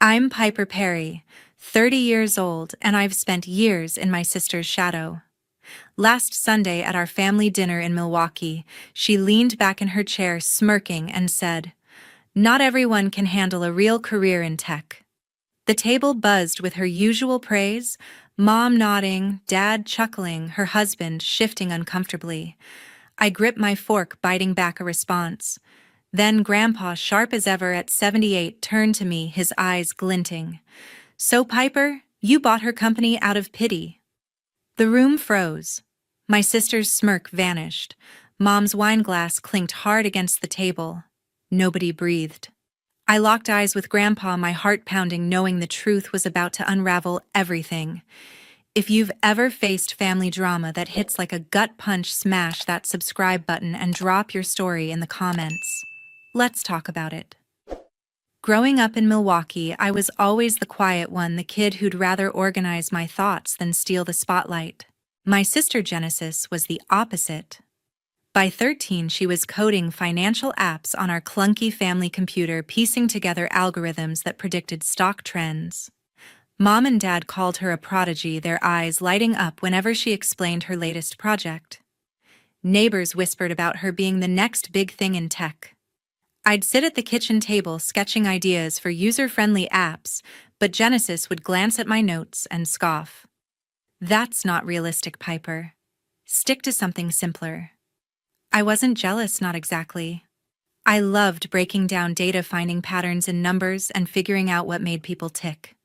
I'm Piper Perry, 30 years old, and I've spent years in my sister's shadow. Last Sunday at our family dinner in Milwaukee, she leaned back in her chair smirking and said, "Not everyone can handle a real career in tech." The table buzzed with her usual praise, Mom nodding, Dad chuckling, her husband shifting uncomfortably. I gripped my fork, biting back a response. Then Grandpa, sharp as ever at 78, turned to me, his eyes glinting. "So, Piper, you bought her company out of pity." The room froze. My sister's smirk vanished. Mom's wineglass clinked hard against the table. Nobody breathed. I locked eyes with Grandpa, my heart pounding, knowing the truth was about to unravel everything. If you've ever faced family drama that hits like a gut punch, smash that subscribe button and drop your story in the comments. Let's talk about it. Growing up in Milwaukee, I was always the quiet one, the kid who'd rather organize my thoughts than steal the spotlight. My sister Genesis was the opposite. By 13, she was coding financial apps on our clunky family computer, piecing together algorithms that predicted stock trends. Mom and Dad called her a prodigy, their eyes lighting up whenever she explained her latest project. Neighbors whispered about her being the next big thing in tech. I'd sit at the kitchen table sketching ideas for user-friendly apps, but Genesis would glance at my notes and scoff. "That's not realistic, Piper. Stick to something simpler." I wasn't jealous, not exactly. I loved breaking down data, finding patterns in numbers, and figuring out what made people tick.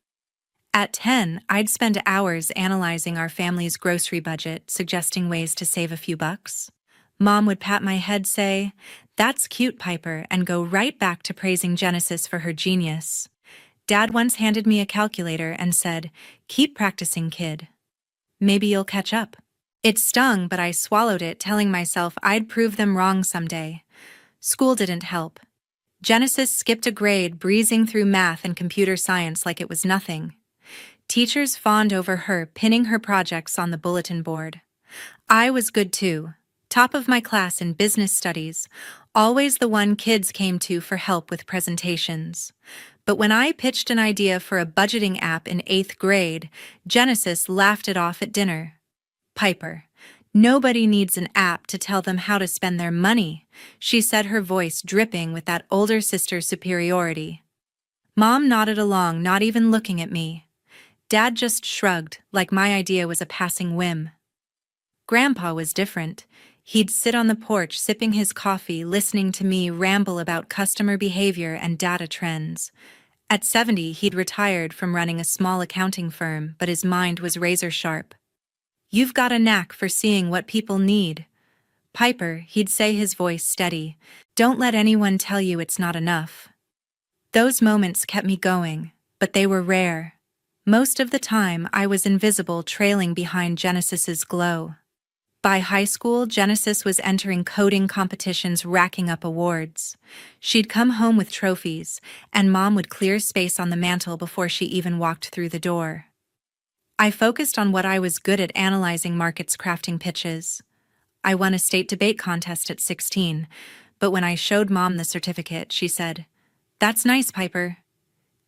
At 10, I'd spend hours analyzing our family's grocery budget, suggesting ways to save a few bucks. Mom would pat my head, say, "That's cute, Piper," and go right back to praising Genesis for her genius. Dad once handed me a calculator and said, "Keep practicing, kid. Maybe you'll catch up." It stung, but I swallowed it, telling myself I'd prove them wrong someday. School didn't help. Genesis skipped a grade, breezing through math and computer science like it was nothing. Teachers fawned over her, pinning her projects on the bulletin board. I was good too. Top of my class in business studies, always the one kids came to for help with presentations. But when I pitched an idea for a budgeting app in 8th grade, Genesis laughed it off at dinner. "Piper, nobody needs an app to tell them how to spend their money," she said, her voice dripping with that older sister's superiority. Mom nodded along, not even looking at me. Dad just shrugged, like my idea was a passing whim. Grandpa was different. He'd sit on the porch sipping his coffee, listening to me ramble about customer behavior and data trends. At 70, he'd retired from running a small accounting firm, but his mind was razor sharp. "You've got a knack for seeing what people need. Piper," he'd say, his voice steady, "don't let anyone tell you it's not enough." Those moments kept me going, but they were rare. Most of the time, I was invisible, trailing behind Genesis's glow. By high school, Genesis was entering coding competitions, racking up awards. She'd come home with trophies, and Mom would clear space on the mantel before she even walked through the door. I focused on what I was good at, analyzing markets, crafting pitches. I won a state debate contest at 16, but when I showed Mom the certificate, she said, "That's nice, Piper.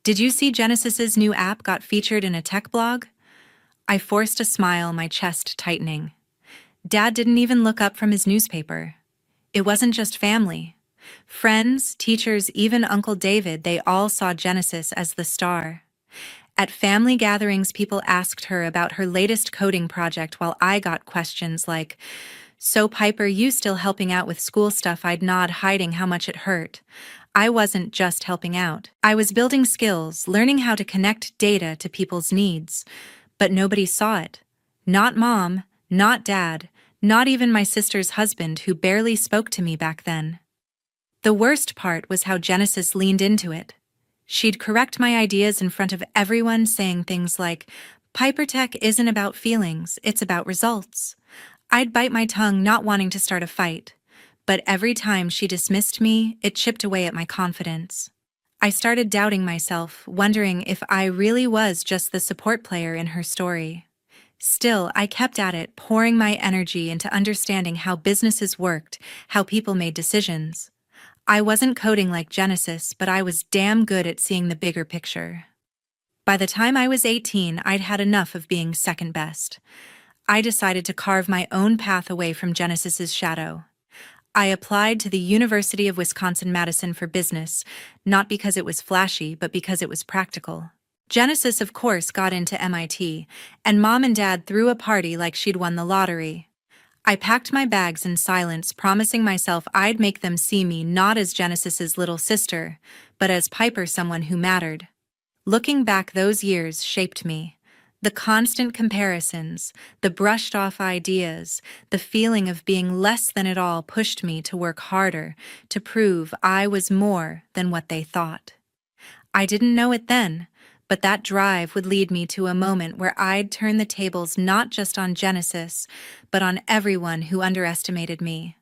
Did you see Genesis's new app got featured in a tech blog?" I forced a smile, my chest tightening. Dad didn't even look up from his newspaper. It wasn't just family. Friends, teachers, even Uncle David, they all saw Genesis as the star. At family gatherings, people asked her about her latest coding project while I got questions like, "So, Piper, you still helping out with school stuff?" I'd nod, hiding how much it hurt. I wasn't just helping out. I was building skills, learning how to connect data to people's needs. But nobody saw it. Not Mom, not Dad, not even my sister's husband, who barely spoke to me back then. The worst part was how Genesis leaned into it. She'd correct my ideas in front of everyone, saying things like, "Piper Tech isn't about feelings, it's about results." I'd bite my tongue, not wanting to start a fight. But every time she dismissed me, it chipped away at my confidence. I started doubting myself, wondering if I really was just the support player in her story. Still, I kept at it, pouring my energy into understanding how businesses worked, how people made decisions. I wasn't coding like Genesis, but I was damn good at seeing the bigger picture. By the time I was 18, I'd had enough of being second best. I decided to carve my own path away from Genesis's shadow. I applied to the University of Wisconsin-Madison for business, not because it was flashy, but because it was practical. Genesis, of course, got into MIT, and Mom and Dad threw a party like she'd won the lottery. I packed my bags in silence, promising myself I'd make them see me not as Genesis's little sister, but as Piper, someone who mattered. Looking back, those years shaped me. The constant comparisons, the brushed-off ideas, the feeling of being less than it all pushed me to work harder, to prove I was more than what they thought. I didn't know it then, but that drive would lead me to a moment where I'd turn the tables not just on Genesis, but on everyone who underestimated me.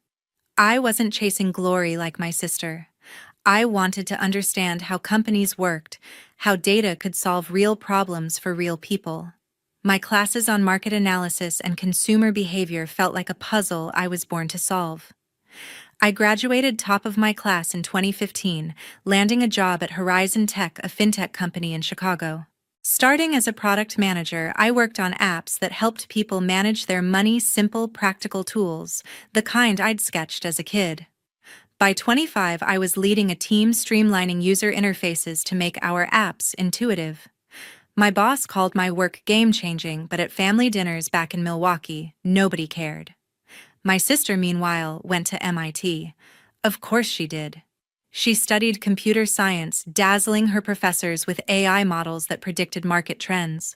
I wasn't chasing glory like my sister. I wanted to understand how companies worked, how data could solve real problems for real people. My classes on market analysis and consumer behavior felt like a puzzle I was born to solve. I graduated top of my class in 2015, landing a job at Horizon Tech, a fintech company in Chicago. Starting as a product manager, I worked on apps that helped people manage their money, simple, practical tools, the kind I'd sketched as a kid. By 25, I was leading a team streamlining user interfaces to make our apps intuitive. My boss called my work game-changing, but at family dinners back in Milwaukee, nobody cared. My sister, meanwhile, went to MIT. Of course she did. She studied computer science, dazzling her professors with AI models that predicted market trends.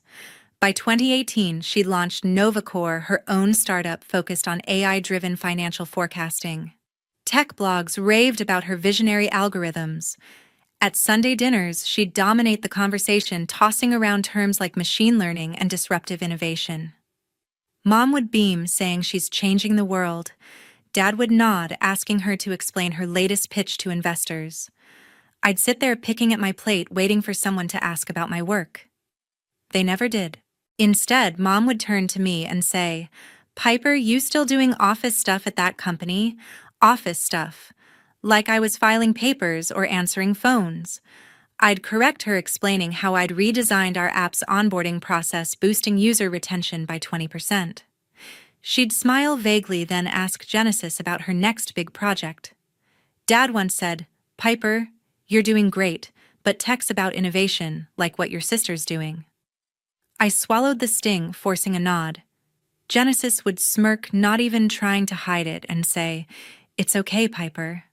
By 2018, she launched NovaCore, her own startup focused on AI-driven financial forecasting. Tech blogs raved about her visionary algorithms. At Sunday dinners, she'd dominate the conversation, tossing around terms like machine learning and disruptive innovation. Mom would beam, saying she's changing the world. Dad would nod, asking her to explain her latest pitch to investors. I'd sit there picking at my plate, waiting for someone to ask about my work. They never did. Instead, Mom would turn to me and say, "Piper, you still doing office stuff at that company?" Office stuff. Like I was filing papers or answering phones. I'd correct her, explaining how I'd redesigned our app's onboarding process, boosting user retention by 20%. She'd smile vaguely, then ask Genesis about her next big project. Dad once said, "Piper, you're doing great, but tech's about innovation, like what your sister's doing." I swallowed the sting, forcing a nod. Genesis would smirk, not even trying to hide it, and say, "It's okay, Piper.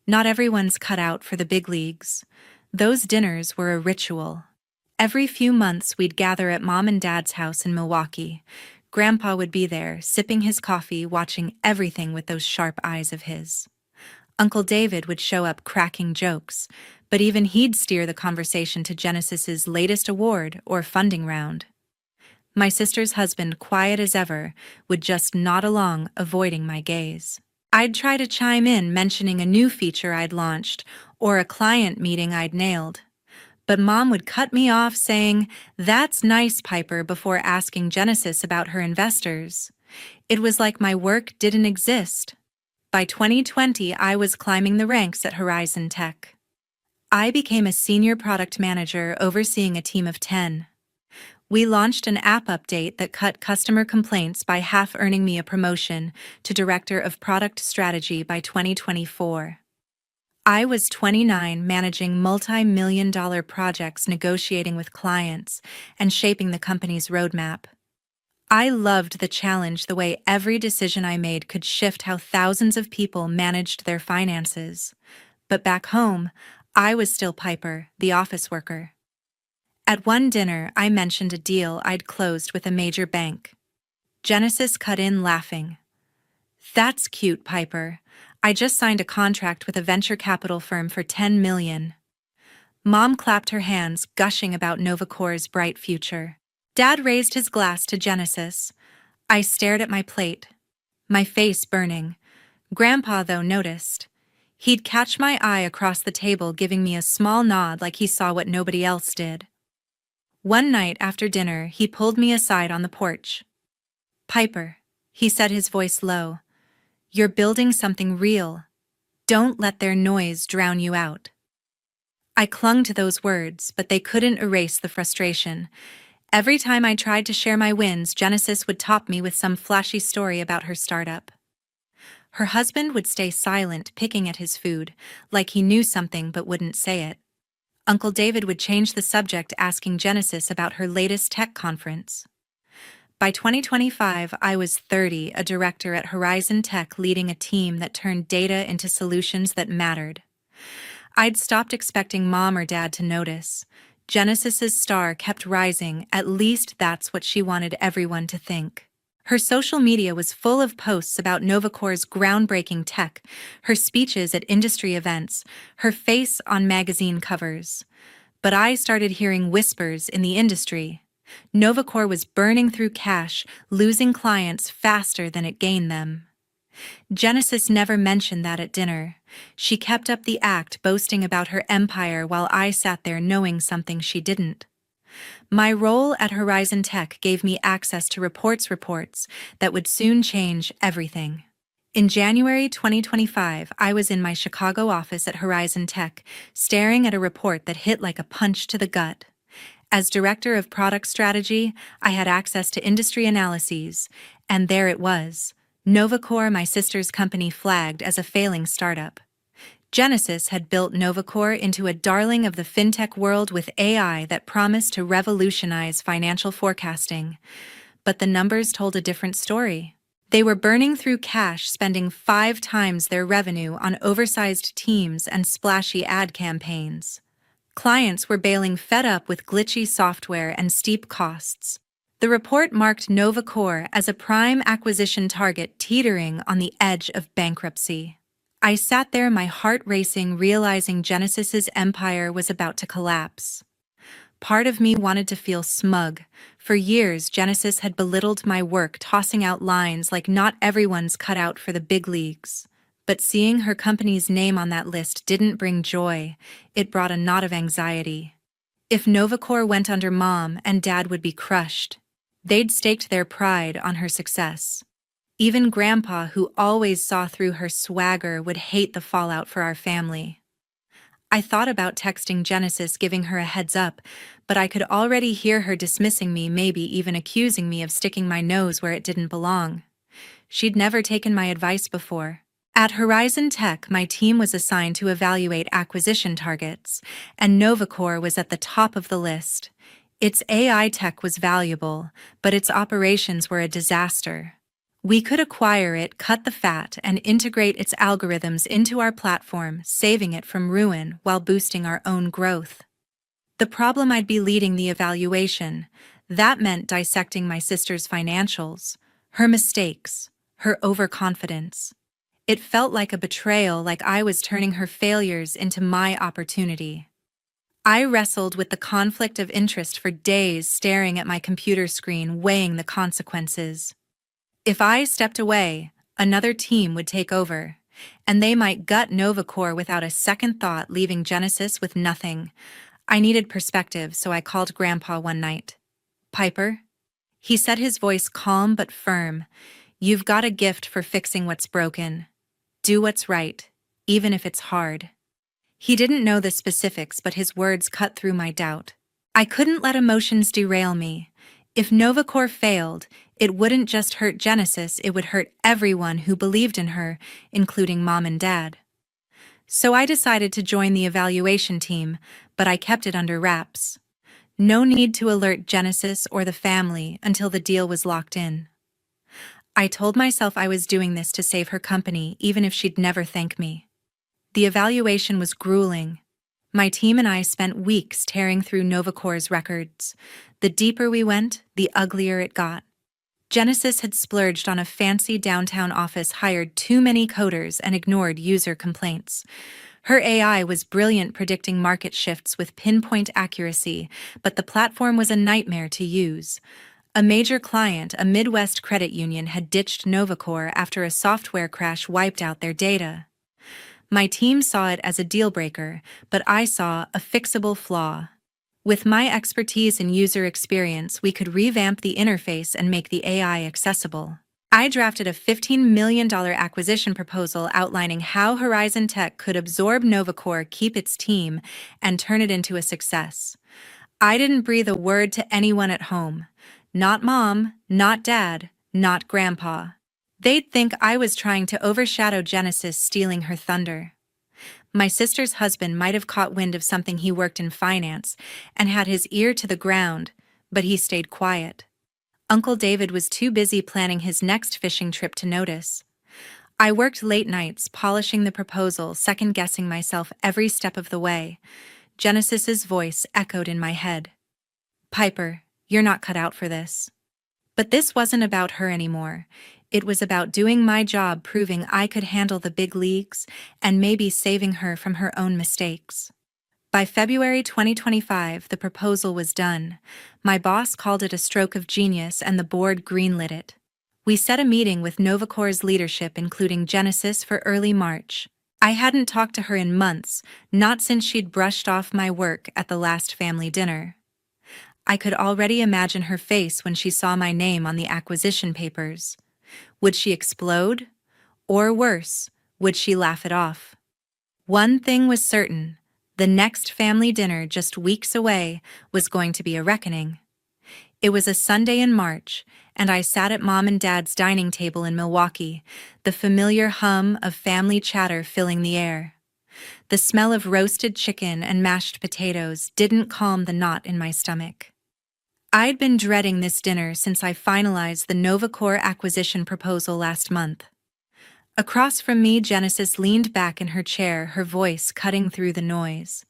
Not everyone's cut out for the big leagues." Those dinners were a ritual. Every few months, we'd gather at Mom and Dad's house in Milwaukee. Grandpa would be there, sipping his coffee, watching everything with those sharp eyes of his. Uncle David would show up cracking jokes, but even he'd steer the conversation to Genesis's latest award or funding round. My sister's husband, quiet as ever, would just nod along, avoiding my gaze. I'd try to chime in, mentioning a new feature I'd launched or a client meeting I'd nailed. But Mom would cut me off, saying, "That's nice, Piper," before asking Genesis about her investors. It was like my work didn't exist. By 2020, I was climbing the ranks at Horizon Tech. I became a senior product manager, overseeing a team of 10. We launched an app update that cut customer complaints by half, earning me a promotion to Director of Product Strategy by 2024. I was 29, managing multi-million-dollar projects, negotiating with clients, and shaping the company's roadmap. I loved the challenge, the way every decision I made could shift how thousands of people managed their finances. But back home, I was still Piper, the office worker. At one dinner, I mentioned a deal I'd closed with a major bank. Genesis cut in, laughing. "That's cute, Piper. I just signed a contract with a venture capital firm for $10 million. Mom clapped her hands, gushing about NovaCore's bright future. Dad raised his glass to Genesis. I stared at my plate, my face burning. Grandpa, though, noticed. He'd catch my eye across the table, giving me a small nod like he saw what nobody else did. One night after dinner, he pulled me aside on the porch. "Piper," he said, his voice low, "you're building something real. Don't let their noise drown you out." I clung to those words, but they couldn't erase the frustration. Every time I tried to share my wins, Genesis would top me with some flashy story about her startup. Her husband would stay silent, picking at his food, like he knew something but wouldn't say it. Uncle David would change the subject, asking Genesis about her latest tech conference. By 2025, I was 30, a director at Horizon Tech, leading a team that turned data into solutions that mattered. I'd stopped expecting mom or dad to notice. Genesis's star kept rising, at least that's what she wanted everyone to think. Her social media was full of posts about Novacore's groundbreaking tech, her speeches at industry events, her face on magazine covers. But I started hearing whispers in the industry. Novacore was burning through cash, losing clients faster than it gained them. Genesis never mentioned that at dinner. She kept up the act, boasting about her empire while I sat there knowing something she didn't. My role at Horizon Tech gave me access to reports that would soon change everything. In January 2025, I was in my Chicago office at Horizon Tech, staring at a report that hit like a punch to the gut. As Director of Product Strategy, I had access to industry analyses, and there it was. Novacore, my sister's company, flagged as a failing startup. Genesis had built Novacore into a darling of the fintech world with AI that promised to revolutionize financial forecasting. But the numbers told a different story. They were burning through cash, spending 5 times their revenue on oversized teams and splashy ad campaigns. Clients were bailing, fed up with glitchy software and steep costs. The report marked Novacore as a prime acquisition target, teetering on the edge of bankruptcy. I sat there, my heart racing, realizing Genesis's empire was about to collapse. Part of me wanted to feel smug. For years, Genesis had belittled my work, tossing out lines like not everyone's cut out for the big leagues. But seeing her company's name on that list didn't bring joy. It brought a knot of anxiety. If Novacore went under, mom and dad would be crushed. They'd staked their pride on her success. Even grandpa, who always saw through her swagger, would hate the fallout for our family. I thought about texting Genesis, giving her a heads up, but I could already hear her dismissing me, maybe even accusing me of sticking my nose where it didn't belong. She'd never taken my advice before. At Horizon Tech, my team was assigned to evaluate acquisition targets, and Novacore was at the top of the list. Its AI tech was valuable, but its operations were a disaster. We could acquire it, cut the fat, and integrate its algorithms into our platform, saving it from ruin while boosting our own growth. The problem: I'd be leading the evaluation. That meant dissecting my sister's financials, her mistakes, her overconfidence. It felt like a betrayal, like I was turning her failures into my opportunity. I wrestled with the conflict of interest for days, staring at my computer screen, weighing the consequences. If I stepped away, another team would take over, and they might gut Novacore without a second thought, leaving Genesis with nothing. I needed perspective, so I called Grandpa one night. "Piper?" He said, his voice calm but firm. "You've got a gift for fixing what's broken. Do what's right, even if it's hard." He didn't know the specifics, but his words cut through my doubt. I couldn't let emotions derail me. If Novacore failed, it wouldn't just hurt Genesis, it would hurt everyone who believed in her, including mom and dad. So I decided to join the evaluation team, but I kept it under wraps. No need to alert Genesis or the family until the deal was locked in. I told myself I was doing this to save her company, even if she'd never thank me. The evaluation was grueling. My team and I spent weeks tearing through Novacore's records. The deeper we went, the uglier it got. Genesis had splurged on a fancy downtown office, hired too many coders, and ignored user complaints. Her AI was brilliant, predicting market shifts with pinpoint accuracy, but the platform was a nightmare to use. A major client, a Midwest credit union, had ditched Novacore after a software crash wiped out their data. My team saw it as a deal-breaker, but I saw a fixable flaw. With my expertise in user experience, we could revamp the interface and make the AI accessible. I drafted a $15 million acquisition proposal outlining how Horizon Tech could absorb Novacor, keep its team, and turn it into a success. I didn't breathe a word to anyone at home. Not mom, not dad, not grandpa. They'd think I was trying to overshadow Genesis stealing her thunder. My sister's husband might have caught wind of something. He worked in finance and had his ear to the ground, but he stayed quiet. Uncle David was too busy planning his next fishing trip to notice. I worked late nights polishing the proposal, second-guessing myself every step of the way. Genesis's voice echoed in my head. "Piper, you're not cut out for this." But this wasn't about her anymore. It was about doing my job, proving I could handle the big leagues, and maybe saving her from her own mistakes. By February 2025, the proposal was done. My boss called it a stroke of genius, and the board greenlit it. We set a meeting with Novacor's leadership, including Genesis, for early March. I hadn't talked to her in months, not since she'd brushed off my work at the last family dinner. I could already imagine her face when she saw my name on the acquisition papers. Would she explode? Or worse, would she laugh it off? One thing was certain: the next family dinner, just weeks away, was going to be a reckoning. It was a Sunday in March, and I sat at Mom and Dad's dining table in Milwaukee, the familiar hum of family chatter filling the air. The smell of roasted chicken and mashed potatoes didn't calm the knot in my stomach. I'd been dreading this dinner since I finalized the Novacor acquisition proposal last month. Across from me, Genesis leaned back in her chair, her voice cutting through the noise.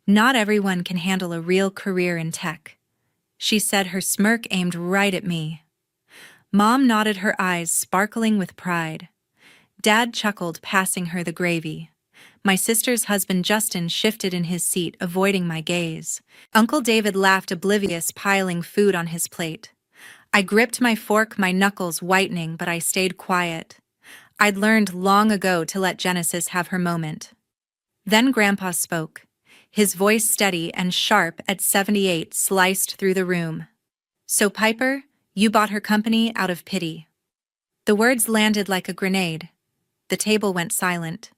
"Not everyone can handle a real career in tech," she said, her smirk aimed right at me. Mom nodded, her eyes sparkling with pride. Dad chuckled, passing her the gravy. My sister's husband, Justin, shifted in his seat, avoiding my gaze. Uncle David laughed, oblivious, piling food on his plate. I gripped my fork, my knuckles whitening, but I stayed quiet. I'd learned long ago to let Genesis have her moment. Then Grandpa spoke. His voice, steady and sharp at 78, sliced through the room. "So, Piper, you bought her company out of pity." The words landed like a grenade. The table went silent.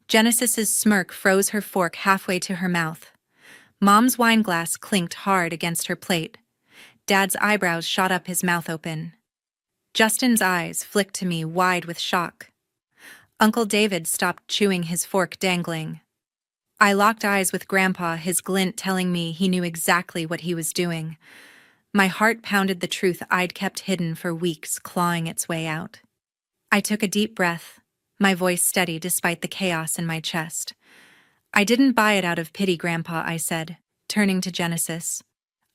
Genesis's smirk froze, her fork halfway to her mouth. Mom's wineglass clinked hard against her plate. Dad's eyebrows shot up, his mouth open. Justin's eyes flicked to me, wide with shock. Uncle David stopped chewing, his fork dangling. I locked eyes with Grandpa, his glint telling me he knew exactly what he was doing. My heart pounded, the truth I'd kept hidden for weeks clawing its way out. I took a deep breath, my voice steady despite the chaos in my chest. "I didn't buy it out of pity, Grandpa," I said, turning to Genesis.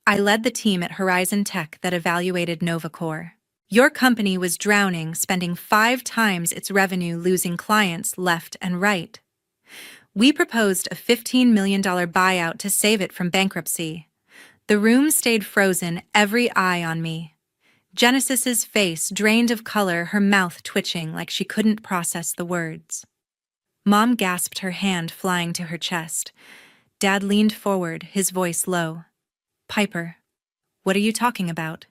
"I led the team at Horizon Tech that evaluated Novacor. Your company was drowning, spending 5 times its revenue, losing clients left and right. We proposed a $15 million buyout to save it from bankruptcy." The room stayed frozen, every eye on me. Genesis's face drained of color, her mouth twitching like she couldn't process the words. Mom gasped, her hand flying to her chest. Dad leaned forward, his voice low. "Piper, what are you talking about?"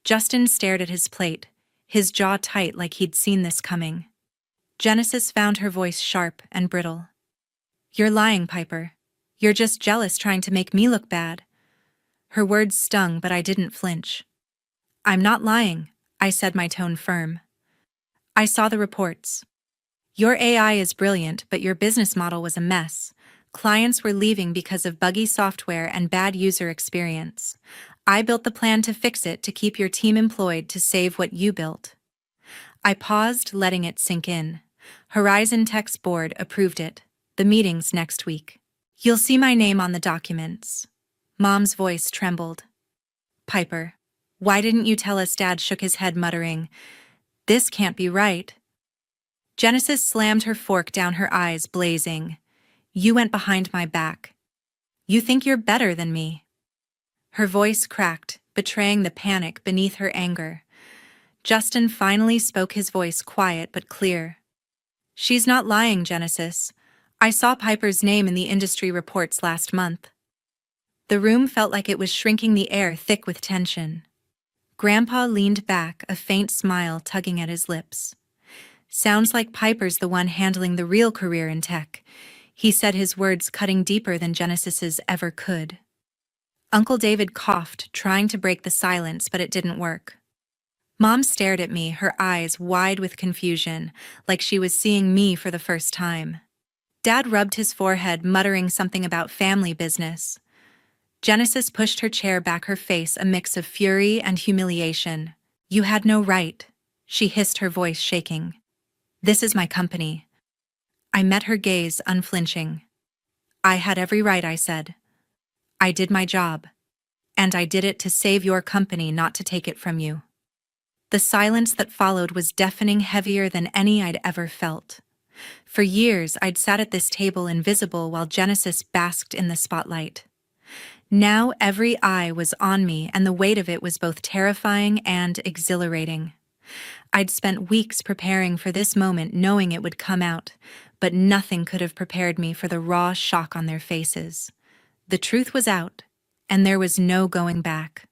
Justin stared at his plate, his jaw tight like he'd seen this coming. Genesis found her voice sharp and brittle. "You're lying, Piper. You're just jealous, trying to make me look bad." Her words stung, but I didn't flinch. "I'm not lying," I said, my tone firm. "I saw the reports. Your AI is brilliant, but your business model was a mess. Clients were leaving because of buggy software and bad user experience. I built the plan to fix it, to keep your team employed, to save what you built." I paused, letting it sink in. Horizon Tech's board approved it. The meeting's next week. "You'll see my name on the documents." Mom's voice trembled. "Piper, why didn't you tell us?" Dad shook his head, muttering, "This can't be right." Genesis slammed her fork down, her eyes blazing. "You went behind my back. You think you're better than me." Her voice cracked, betraying the panic beneath her anger. Justin finally spoke, his voice quiet but clear. "She's not lying, Genesis. I saw Piper's name in the industry reports last month." The room felt like it was shrinking, the air thick with tension. Grandpa leaned back, a faint smile tugging at his lips. Sounds like Piper's the one handling the real career in tech. He said, his words cutting deeper than Genesis's ever could. Uncle David coughed, trying to break the silence, but it didn't work. Mom stared at me, her eyes wide with confusion, like she was seeing me for the first time. Dad rubbed his forehead, muttering something about family business. Genesis pushed her chair back, her face a mix of fury and humiliation. "You had no right," she hissed, her voice shaking. "This is my company." I met her gaze, unflinching. "I had every right," I said. "I did my job. And I did it to save your company, not to take it from you." The silence that followed was deafening, heavier than any I'd ever felt. For years, I'd sat at this table invisible while Genesis basked in the spotlight. Now every eye was on me, and the weight of it was both terrifying and exhilarating. I'd spent weeks preparing for this moment, knowing it would come out, but nothing could have prepared me for the raw shock on their faces. The truth was out, and there was no going back.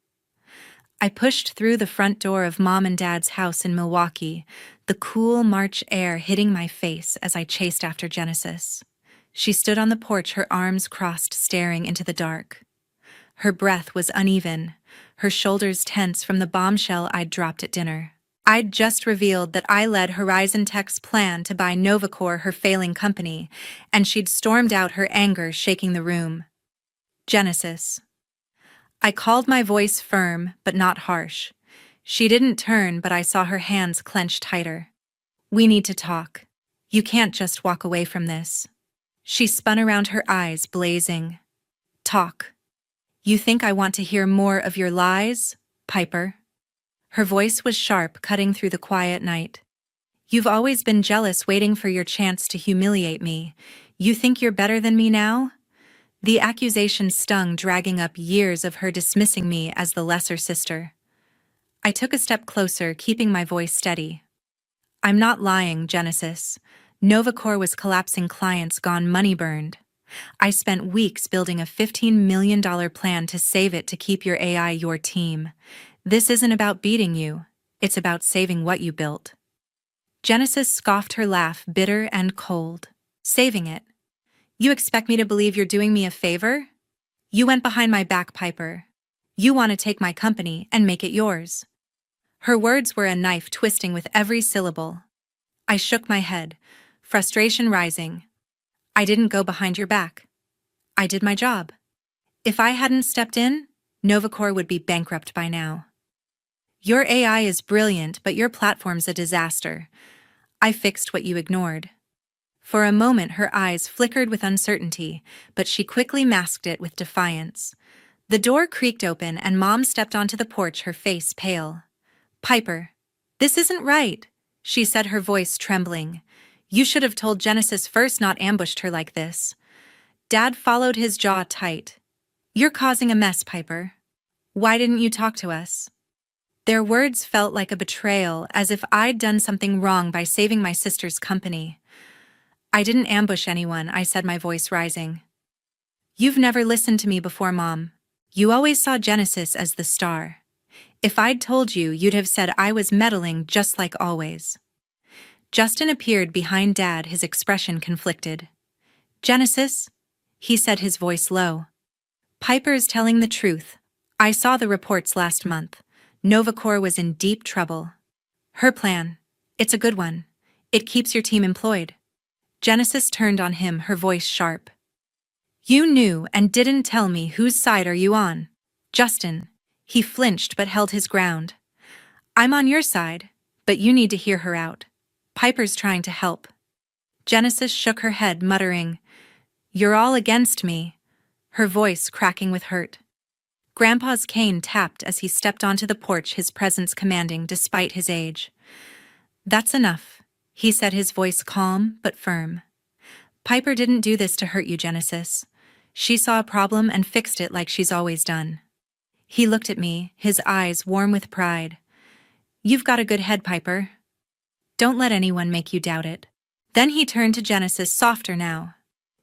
I pushed through the front door of Mom and Dad's house in Milwaukee, the cool March air hitting my face as I chased after Genesis. She stood on the porch, her arms crossed, staring into the dark. Her breath was uneven, her shoulders tense from the bombshell I'd dropped at dinner. I'd just revealed that I led Horizon Tech's plan to buy Novacore, her failing company, and she'd stormed out, her anger shaking the room. "Genesis." I called, my voice firm but not harsh. She didn't turn, but I saw her hands clench tighter. "We need to talk. You can't just walk away from this." She spun around, her eyes blazing. "Talk. You think I want to hear more of your lies, Piper?" Her voice was sharp, cutting through the quiet night. "You've always been jealous, waiting for your chance to humiliate me. You think you're better than me now?" The accusation stung, dragging up years of her dismissing me as the lesser sister. I took a step closer, keeping my voice steady. "I'm not lying, Genesis. Novacore was collapsing, clients gone, money burned. I spent weeks building a $15 million plan to save it, to keep your AI, your team. This isn't about beating you. It's about saving what you built." Genesis scoffed, her laugh bitter and cold. "Saving it? You expect me to believe you're doing me a favor? You went behind my back, Piper. You want to take my company and make it yours." Her words were a knife, twisting with every syllable. I shook my head, frustration rising. "I didn't go behind your back. I did my job. If I hadn't stepped in, Novacore would be bankrupt by now. Your AI is brilliant, but your platform's a disaster. I fixed what you ignored." For a moment, her eyes flickered with uncertainty, but she quickly masked it with defiance. The door creaked open, and Mom stepped onto the porch, her face pale. "Piper, this isn't right," she said, her voice trembling. "You should have told Genesis first, not ambushed her like this." Dad followed, his jaw tight. "You're causing a mess, Piper. Why didn't you talk to us?" Their words felt like a betrayal, as if I'd done something wrong by saving my sister's company. "I didn't ambush anyone," I said, my voice rising. "You've never listened to me before, Mom. You always saw Genesis as the star. If I'd told you, you'd have said I was meddling, just like always." Justin appeared behind Dad, his expression conflicted. "Genesis," he said, his voice low. "Piper's telling the truth. I saw the reports last month. Novacore was in deep trouble. Her plan, it's a good one. It keeps your team employed." Genesis turned on him, her voice sharp. "You knew and didn't tell me. Whose side are you on?" "Justin." He flinched but held his ground. "I'm on your side, but you need to hear her out. Piper's trying to help." Genesis shook her head, muttering, "You're all against me," her voice cracking with hurt. Grandpa's cane tapped as he stepped onto the porch, his presence commanding despite his age. "That's enough," he said, his voice calm but firm. "Piper didn't do this to hurt you, Genesis. She saw a problem and fixed it like she's always done." He looked at me, his eyes warm with pride. "You've got a good head, Piper. Don't let anyone make you doubt it." Then he turned to Genesis, softer now.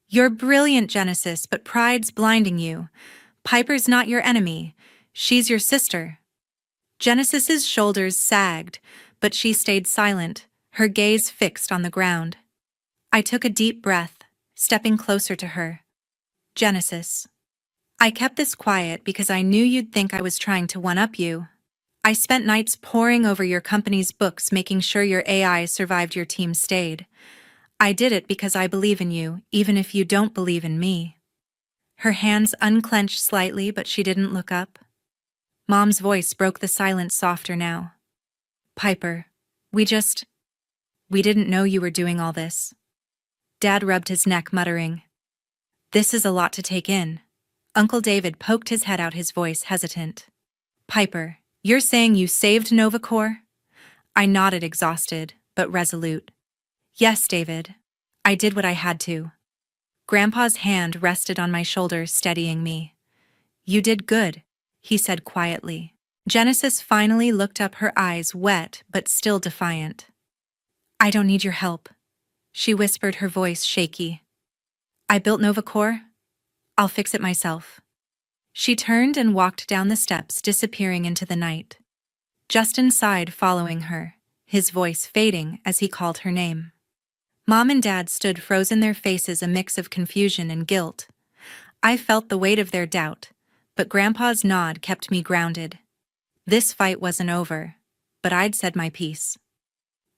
"You're brilliant, Genesis, but pride's blinding you. Piper's not your enemy. She's your sister." Genesis's shoulders sagged, but she stayed silent, her gaze fixed on the ground. I took a deep breath, stepping closer to her. Genesis. I kept this quiet because I knew you'd think I was trying to one-up you. I spent nights poring over your company's books making sure your AI survived your team stayed. I did it because I believe in you, even if you don't believe in me. Her hands unclenched slightly, but she didn't look up. Mom's voice broke the silence softer now. Piper, we didn't know you were doing all this. Dad rubbed his neck, muttering, "This is a lot to take in." Uncle David poked his head out, his voice hesitant. "Piper, you're saying you saved Novacor?" I nodded, exhausted, but resolute. "Yes, David. I did what I had to." Grandpa's hand rested on my shoulder, steadying me. "You did good," he said quietly. Genesis finally looked up, her eyes wet but still defiant. "I don't need your help," she whispered, her voice shaky. "I built Novacor. I'll fix it myself." She turned and walked down the steps, disappearing into the night. Justin sighed, following her, his voice fading as he called her name. Mom and Dad stood frozen, their faces a mix of confusion and guilt. I felt the weight of their doubt, but Grandpa's nod kept me grounded. This fight wasn't over, but I'd said my piece.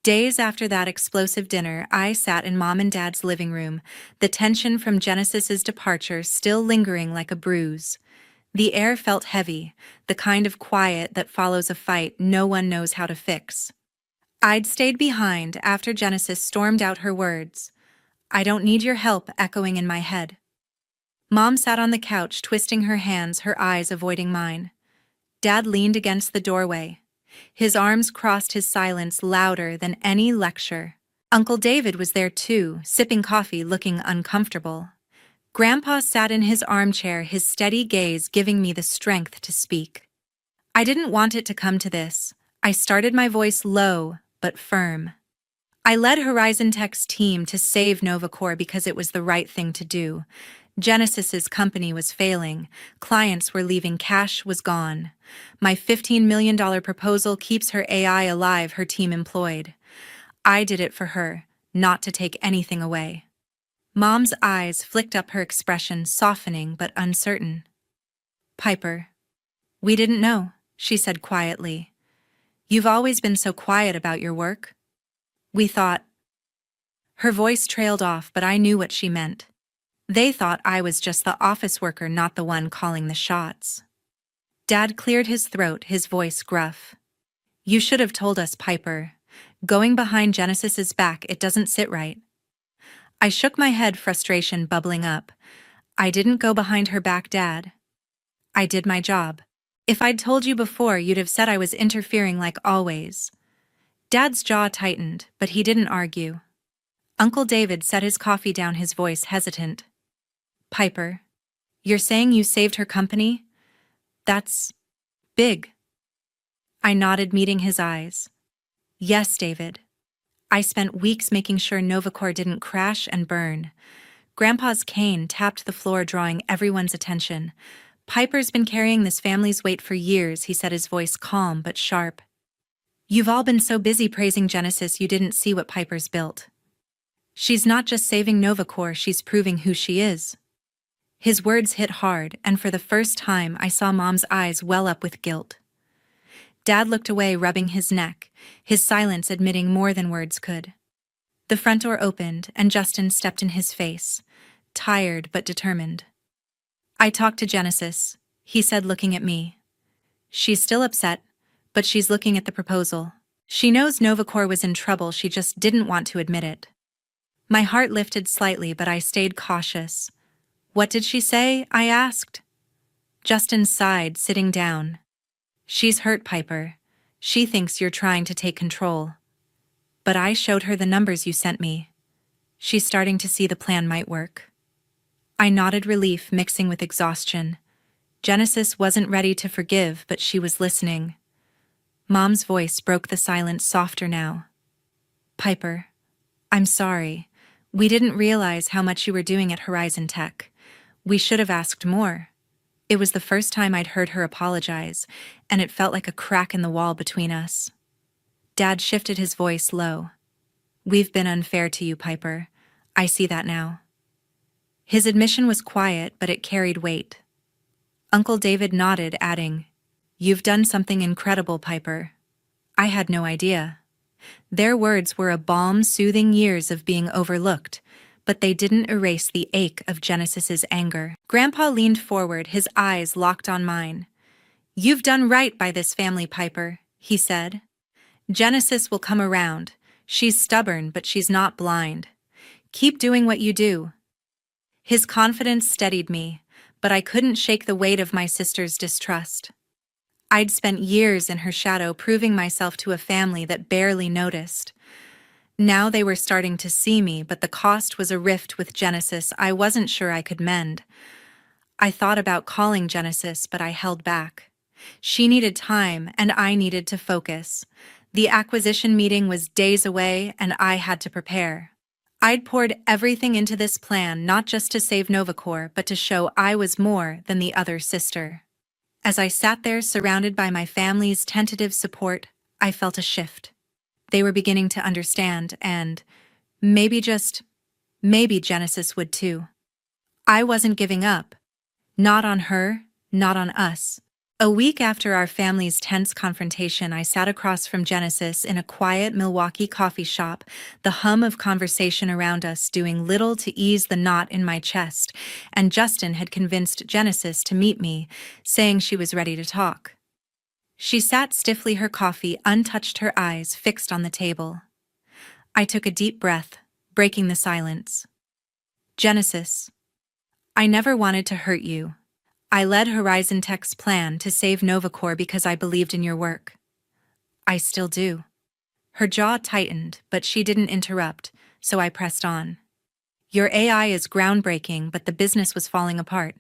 Days after that explosive dinner, I sat in Mom and Dad's living room, the tension from Genesis's departure still lingering like a bruise. The air felt heavy, the kind of quiet that follows a fight no one knows how to fix. I'd stayed behind after Genesis stormed out, her words, "I don't need your help," echoing in my head. Mom sat on the couch, twisting her hands, her eyes avoiding mine. Dad leaned against the doorway. His arms crossed, his silence louder than any lecture. Uncle David was there too, sipping coffee, looking uncomfortable. Grandpa sat in his armchair, his steady gaze giving me the strength to speak. I didn't want it to come to this. I started, my voice low but firm. I led Horizon Tech's team to save Novacor because it was the right thing to do. Genesis's company was failing, clients were leaving, cash was gone. My $15 million proposal keeps her AI alive, her team employed. I did it for her, not to take anything away. Mom's eyes flicked up, her expression softening but uncertain. "Piper, we didn't know," she said quietly. "You've always been so quiet about your work. We thought—" Her voice trailed off, but I knew what she meant. They thought I was just the office worker, not the one calling the shots. Dad cleared his throat, his voice gruff. "You should have told us, Piper. Going behind Genesis's back, it doesn't sit right." I shook my head, frustration bubbling up. "I didn't go behind her back, Dad. I did my job. If I'd told you before, you'd have said I was interfering like always." Dad's jaw tightened, but he didn't argue. Uncle David set his coffee down, his voice hesitant. "Piper, you're saying you saved her company? That's big." I nodded, meeting his eyes. "Yes, David. I spent weeks making sure Novacor didn't crash and burn." Grandpa's cane tapped the floor, drawing everyone's attention. "Piper's been carrying this family's weight for years," he said, his voice calm but sharp. "You've all been so busy praising Genesis you didn't see what Piper's built. She's not just saving Novacor, she's proving who she is." His words hit hard, and for the first time I saw Mom's eyes well up with guilt. Dad looked away, rubbing his neck, his silence admitting more than words could. The front door opened, and Justin stepped in his face, tired but determined. "I talked to Genesis," he said, looking at me. "She's still upset, but she's looking at the proposal. She knows Novacor was in trouble, she just didn't want to admit it." My heart lifted slightly, but I stayed cautious. "What did she say?" I asked. Justin sighed, sitting down. "She's hurt, Piper. She thinks you're trying to take control. But I showed her the numbers you sent me. She's starting to see the plan might work." I nodded, relief mixing with exhaustion. Genesis wasn't ready to forgive, but she was listening. Mom's voice broke the silence, softer now. "Piper, I'm sorry. We didn't realize how much you were doing at Horizon Tech. We should have asked more. It was the first time I'd heard her apologize, and it felt like a crack in the wall between us. Dad shifted his voice low. "We've been unfair to you, Piper. I see that now." His admission was quiet, but it carried weight. Uncle David nodded, adding, "You've done something incredible, Piper." I had no idea. Their words were a balm soothing years of being overlooked, but they didn't erase the ache of Genesis's anger. Grandpa leaned forward, his eyes locked on mine. "You've done right by this family, Piper," he said. "Genesis will come around. She's stubborn, but she's not blind. Keep doing what you do." His confidence steadied me, but I couldn't shake the weight of my sister's distrust. I'd spent years in her shadow proving myself to a family that barely noticed. Now they were starting to see me, but the cost was a rift with Genesis I wasn't sure I could mend. I thought about calling Genesis, but I held back. She needed time, and I needed to focus. The acquisition meeting was days away, and I had to prepare. I'd poured everything into this plan, not just to save Novacor, but to show I was more than the other sister. As I sat there surrounded by my family's tentative support, I felt a shift. They were beginning to understand, and maybe Genesis would too. I wasn't giving up. Not on her, not on us. A week after our family's tense confrontation, I sat across from Genesis in a quiet Milwaukee coffee shop, the hum of conversation around us doing little to ease the knot in my chest, and Justin had convinced Genesis to meet me, saying she was ready to talk. She sat stiffly, her coffee untouched, her eyes fixed on the table. I took a deep breath, breaking the silence. "Genesis, I never wanted to hurt you. I led Horizon Tech's plan to save Novacor because I believed in your work. I still do." Her jaw tightened, but she didn't interrupt, so I pressed on. "Your AI is groundbreaking, but the business was falling apart.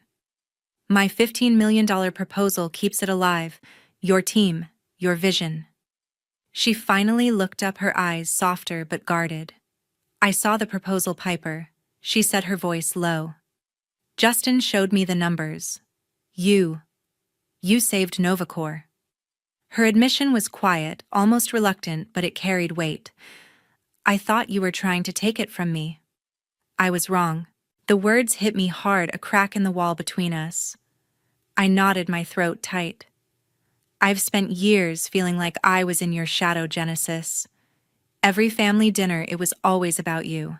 My $15 million proposal keeps it alive. Your team, your vision." She finally looked up, her eyes softer but guarded. "I saw the proposal, Piper," she said, her voice low. "Justin showed me the numbers. You saved Novacor." Her admission was quiet, almost reluctant, but it carried weight. "I thought you were trying to take it from me." I was wrong. The words hit me hard, a crack in the wall between us. I nodded, my throat tight. "I've spent years feeling like I was in your shadow, Genesis. Every family dinner, it was always about you.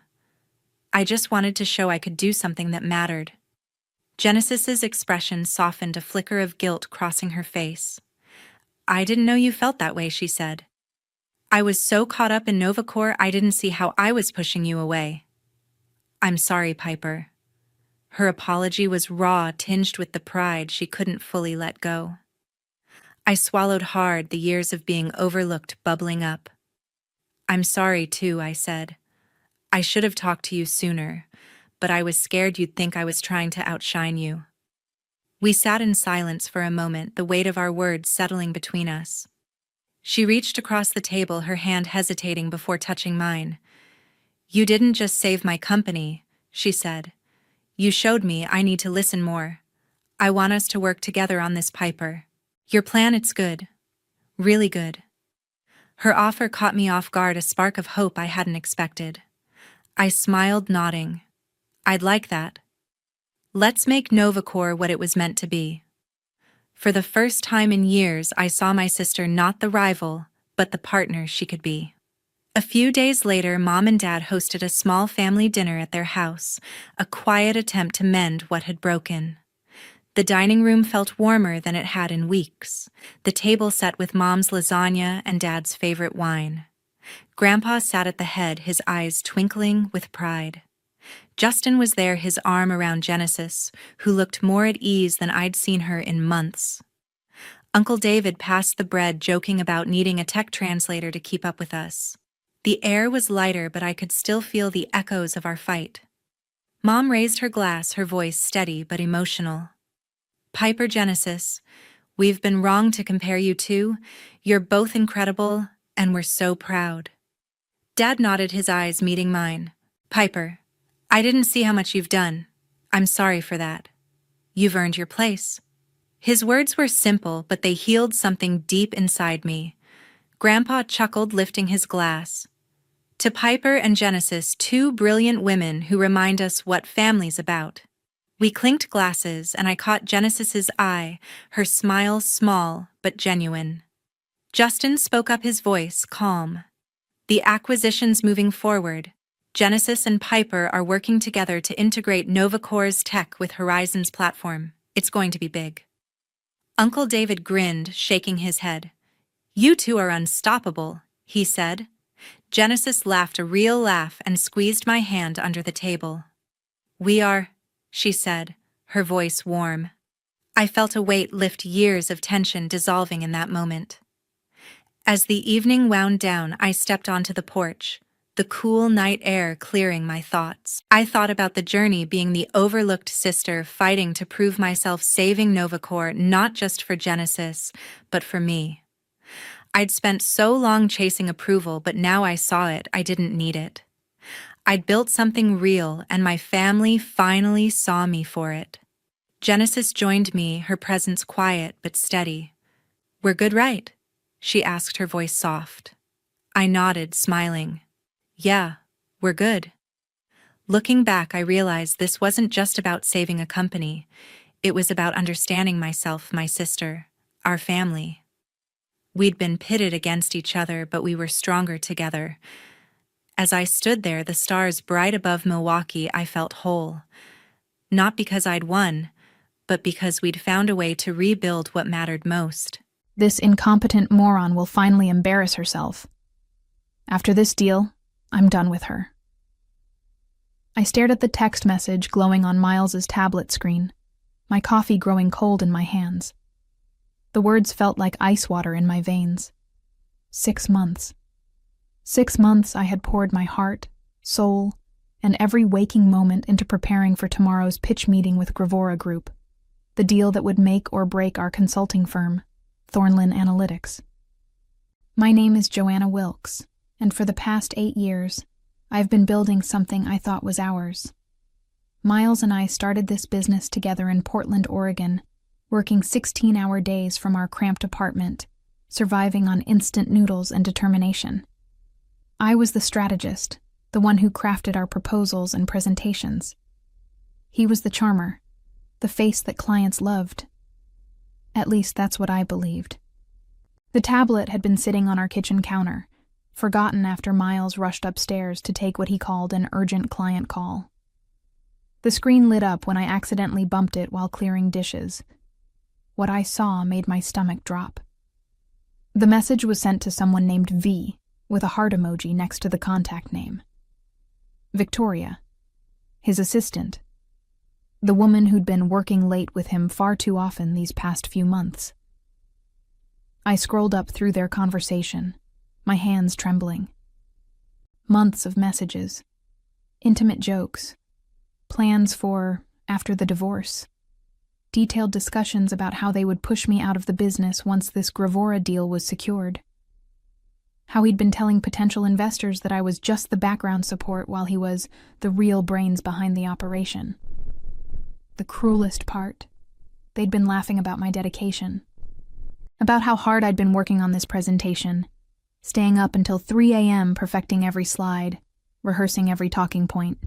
I just wanted to show I could do something that mattered." Genesis's expression softened, a flicker of guilt crossing her face. "I didn't know you felt that way," she said. "I was so caught up in Novacor, I didn't see how I was pushing you away." "I'm sorry, Piper." Her apology was raw, tinged with the pride she couldn't fully let go. I swallowed hard, the years of being overlooked bubbling up. "I'm sorry too," I said. "I should have talked to you sooner, but I was scared you'd think I was trying to outshine you." We sat in silence for a moment, the weight of our words settling between us. She reached across the table, her hand hesitating before touching mine. "You didn't just save my company," she said. "You showed me I need to listen more. I want us to work together on this, Piper. Your plan, it's good. Really good." Her offer caught me off guard, a spark of hope I hadn't expected. I smiled, nodding. "I'd like that. Let's make Novacor what it was meant to be." For the first time in years, I saw my sister not the rival, but the partner she could be. A few days later, Mom and Dad hosted a small family dinner at their house, a quiet attempt to mend what had broken. The dining room felt warmer than it had in weeks, the table set with Mom's lasagna and Dad's favorite wine. Grandpa sat at the head, his eyes twinkling with pride. Justin was there, his arm around Genesis, who looked more at ease than I'd seen her in months. Uncle David passed the bread, joking about needing a tech translator to keep up with us. The air was lighter, but I could still feel the echoes of our fight. Mom raised her glass, her voice steady but emotional. "Piper, Genesis, we've been wrong to compare you two. You're both incredible, and we're so proud." Dad nodded, his eyes meeting mine. "Piper, I didn't see how much you've done. I'm sorry for that. You've earned your place." His words were simple, but they healed something deep inside me. Grandpa chuckled, lifting his glass. To Piper and Genesis, two brilliant women who remind us what family's about. We clinked glasses, and I caught Genesis's eye, her smile small but genuine. Justin spoke up, his voice calm. The acquisition's moving forward. Genesis and Piper are working together to integrate Novacore's tech with Horizon's platform. It's going to be big. Uncle David grinned, shaking his head. You two are unstoppable, he said. Genesis laughed a real laugh and squeezed my hand under the table. We are, she said, her voice warm. I felt a weight lift, years of tension dissolving in that moment. As the evening wound down, I stepped onto the porch, the cool night air clearing my thoughts. I thought about the journey, being the overlooked sister fighting to prove myself, saving Novacore not just for Genesis, but for me. I'd spent so long chasing approval, but now I saw it. I didn't need it. I'd built something real, and my family finally saw me for it. Genesis joined me, her presence quiet but steady. We're good, right? She asked, her voice soft. I nodded, smiling. Yeah, we're good. Looking back, I realized this wasn't just about saving a company. It was about understanding myself, my sister, our family. We'd been pitted against each other, but we were stronger together. As I stood there, the stars bright above Milwaukee, I felt whole. Not because I'd won, but because we'd found a way to rebuild what mattered most. This incompetent moron will finally embarrass herself. After this deal, I'm done with her. I stared at the text message glowing on Miles's tablet screen, my coffee growing cold in my hands. The words felt like ice water in my veins. 6 months. 6 months I had poured my heart, soul, and every waking moment into preparing for tomorrow's pitch meeting with Gravora Group, the deal that would make or break our consulting firm, Thornlin Analytics. My name is Joanna Wilkes, and for the past 8 years, I've been building something I thought was ours. Miles and I started this business together in Portland, Oregon, working 16-hour days from our cramped apartment, surviving on instant noodles and determination. I was the strategist, the one who crafted our proposals and presentations. He was the charmer, the face that clients loved. At least that's what I believed. The tablet had been sitting on our kitchen counter, forgotten after Miles rushed upstairs to take what he called an urgent client call. The screen lit up when I accidentally bumped it while clearing dishes. What I saw made my stomach drop. The message was sent to someone named V, with a heart emoji next to the contact name. Victoria, his assistant. The woman who'd been working late with him far too often these past few months. I scrolled up through their conversation, my hands trembling. Months of messages, intimate jokes, plans for after the divorce, detailed discussions about how they would push me out of the business once this Gravora deal was secured. How he'd been telling potential investors that I was just the background support while he was the real brains behind the operation. The cruelest part, they'd been laughing about my dedication. About how hard I'd been working on this presentation, staying up until 3 a.m. perfecting every slide, rehearsing every talking point.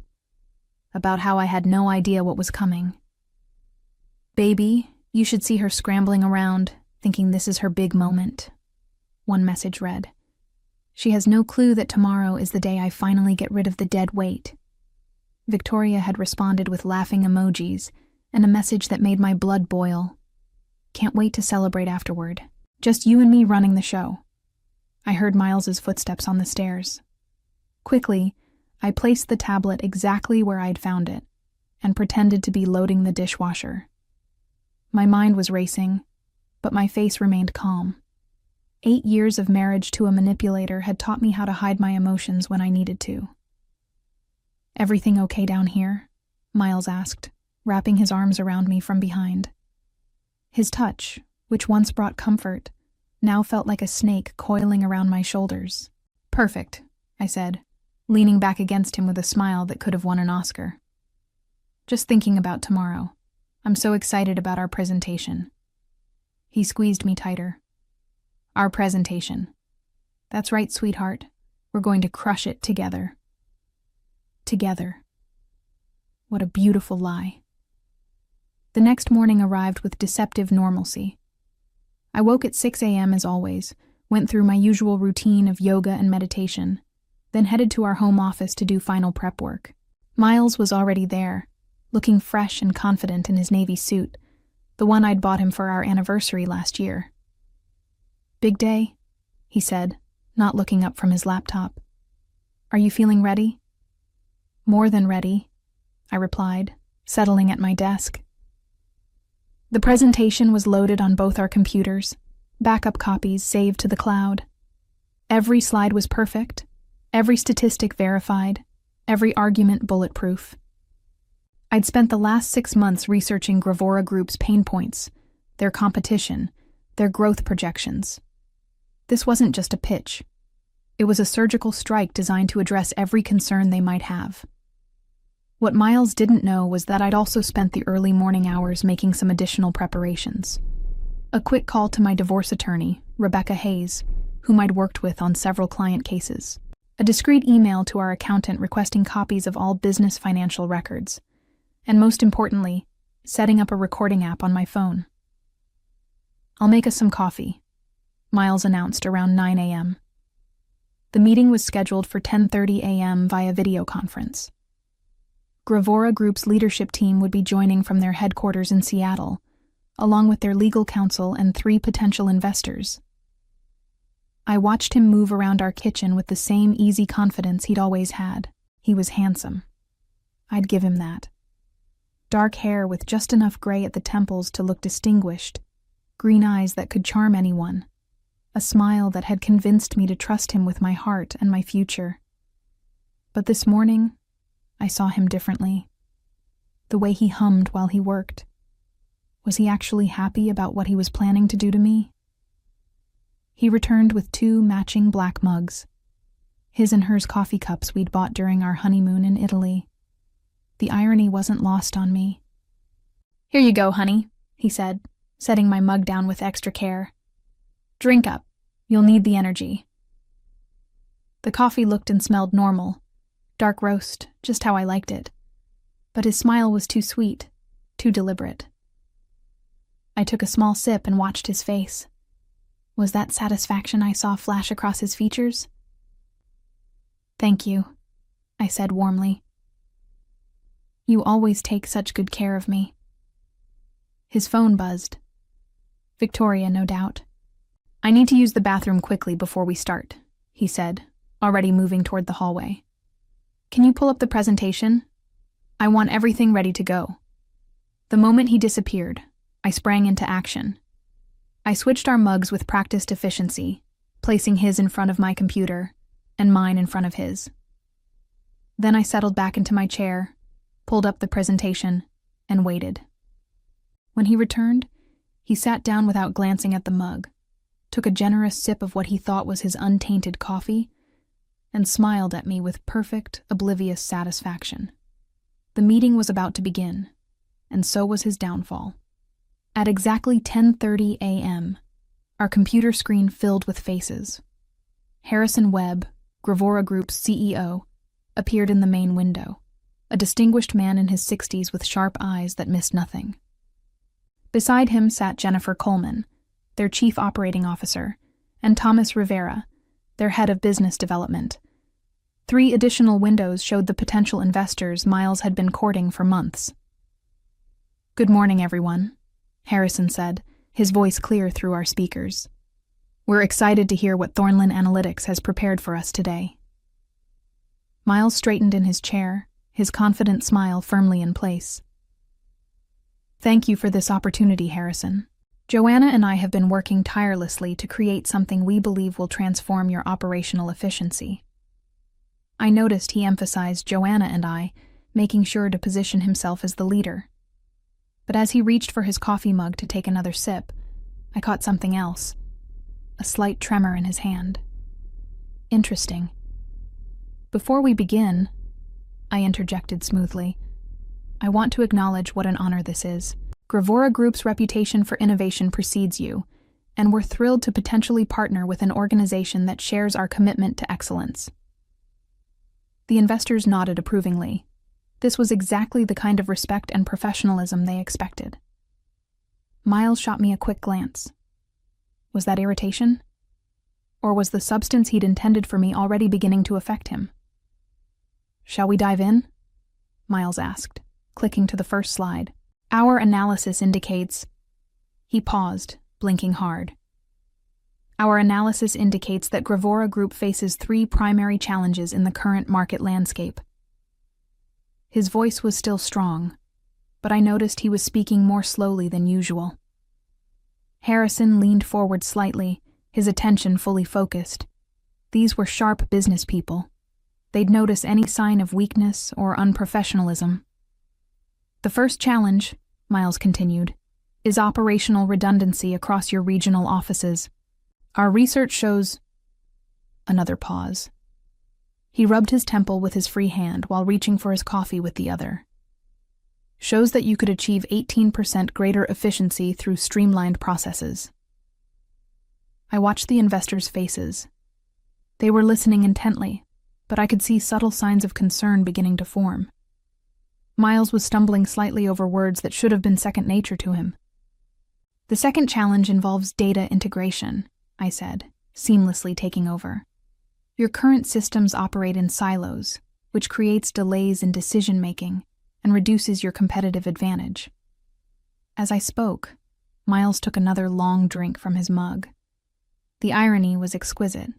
About how I had no idea what was coming. Baby, you should see her scrambling around, thinking this is her big moment. One message read. She has no clue that tomorrow is the day I finally get rid of the dead weight. Victoria had responded with laughing emojis and a message that made my blood boil. Can't wait to celebrate afterward. Just you and me running the show. I heard Miles's footsteps on the stairs. Quickly, I placed the tablet exactly where I'd found it and pretended to be loading the dishwasher. My mind was racing, but my face remained calm. 8 years of marriage to a manipulator had taught me how to hide my emotions when I needed to. Everything okay down here? Miles asked, wrapping his arms around me from behind. His touch, which once brought comfort, now felt like a snake coiling around my shoulders. Perfect, I said, leaning back against him with a smile that could have won an Oscar. Just thinking about tomorrow. I'm so excited about our presentation. He squeezed me tighter. Our presentation. That's right, sweetheart. We're going to crush it together. Together. What a beautiful lie. The next morning arrived with deceptive normalcy. I woke at 6 a.m. as always, went through my usual routine of yoga and meditation, then headed to our home office to do final prep work. Miles was already there, looking fresh and confident in his navy suit, the one I'd bought him for our anniversary last year. "Big day?" he said, not looking up from his laptop. "Are you feeling ready?" "More than ready," I replied, settling at my desk. The presentation was loaded on both our computers, backup copies saved to the cloud. Every slide was perfect, every statistic verified, every argument bulletproof. I'd spent the last 6 months researching Gravora Group's pain points, their competition, their growth projections. This wasn't just a pitch. It was a surgical strike designed to address every concern they might have. What Miles didn't know was that I'd also spent the early morning hours making some additional preparations. A quick call to my divorce attorney, Rebecca Hayes, whom I'd worked with on several client cases. A discreet email to our accountant requesting copies of all business financial records. And most importantly, setting up a recording app on my phone. "I'll make us some coffee," Miles announced around 9 a.m. The meeting was scheduled for 10:30 a.m. via video conference. Gravora Group's leadership team would be joining from their headquarters in Seattle, along with their legal counsel and 3 potential investors. I watched him move around our kitchen with the same easy confidence he'd always had. He was handsome. I'd give him that. Dark hair with just enough gray at the temples to look distinguished, green eyes that could charm anyone, a smile that had convinced me to trust him with my heart and my future. But this morning, I saw him differently. The way he hummed while he worked. Was he actually happy about what he was planning to do to me? He returned with 2 matching black mugs. His and hers coffee cups we'd bought during our honeymoon in Italy. The irony wasn't lost on me. "Here you go, honey," he said, setting my mug down with extra care. "Drink up. You'll need the energy." The coffee looked and smelled normal. Dark roast, just how I liked it. But his smile was too sweet, too deliberate. I took a small sip and watched his face. Was that satisfaction I saw flash across his features? "Thank you," I said warmly. "You always take such good care of me." His phone buzzed. Victoria, no doubt. "I need to use the bathroom quickly before we start," he said, already moving toward the hallway. "Can you pull up the presentation? I want everything ready to go." The moment he disappeared, I sprang into action. I switched our mugs with practiced efficiency, placing his in front of my computer and mine in front of his. Then I settled back into my chair, pulled up the presentation, and waited. When he returned, he sat down without glancing at the mug, took a generous sip of what he thought was his untainted coffee, and smiled at me with perfect, oblivious satisfaction. The meeting was about to begin, and so was his downfall. At exactly 10:30 a.m., our computer screen filled with faces. Harrison Webb, Gravora Group's CEO, appeared in the main window, a distinguished man in his 60s with sharp eyes that missed nothing. Beside him sat Jennifer Coleman, their chief operating officer, and Thomas Rivera, their head of business development. 3 additional windows showed the potential investors Miles had been courting for months. "Good morning, everyone," Harrison said, his voice clear through our speakers. "We're excited to hear what Thornlin Analytics has prepared for us today." Miles straightened in his chair, his confident smile firmly in place. "Thank you for this opportunity, Harrison. Joanna and I have been working tirelessly to create something we believe will transform your operational efficiency." I noticed he emphasized Joanna and I, making sure to position himself as the leader. But as he reached for his coffee mug to take another sip, I caught something else, a slight tremor in his hand. "Interesting. Before we begin," I interjected smoothly, "I want to acknowledge what an honor this is. Gravora Group's reputation for innovation precedes you, and we're thrilled to potentially partner with an organization that shares our commitment to excellence." The investors nodded approvingly. This was exactly the kind of respect and professionalism they expected. Miles shot me a quick glance. Was that irritation? Or was the substance he'd intended for me already beginning to affect him? "Shall we dive in?" Miles asked, clicking to the first slide. "Our analysis indicates—" He paused, blinking hard. "Our analysis indicates that Gravora Group faces 3 primary challenges in the current market landscape." His voice was still strong, but I noticed he was speaking more slowly than usual. Harrison leaned forward slightly, his attention fully focused. These were sharp business people. They'd notice any sign of weakness or unprofessionalism. "The first challenge," Miles continued, "is operational redundancy across your regional offices. Our research shows—" Another pause. He rubbed his temple with his free hand while reaching for his coffee with the other. "Shows that you could achieve 18% greater efficiency through streamlined processes." I watched the investors' faces. They were listening intently, but I could see subtle signs of concern beginning to form. Miles was stumbling slightly over words that should have been second nature to him. "The second challenge involves data integration," I said, seamlessly taking over. "Your current systems operate in silos, which creates delays in decision-making and reduces your competitive advantage." As I spoke, Miles took another long drink from his mug. The irony was exquisite.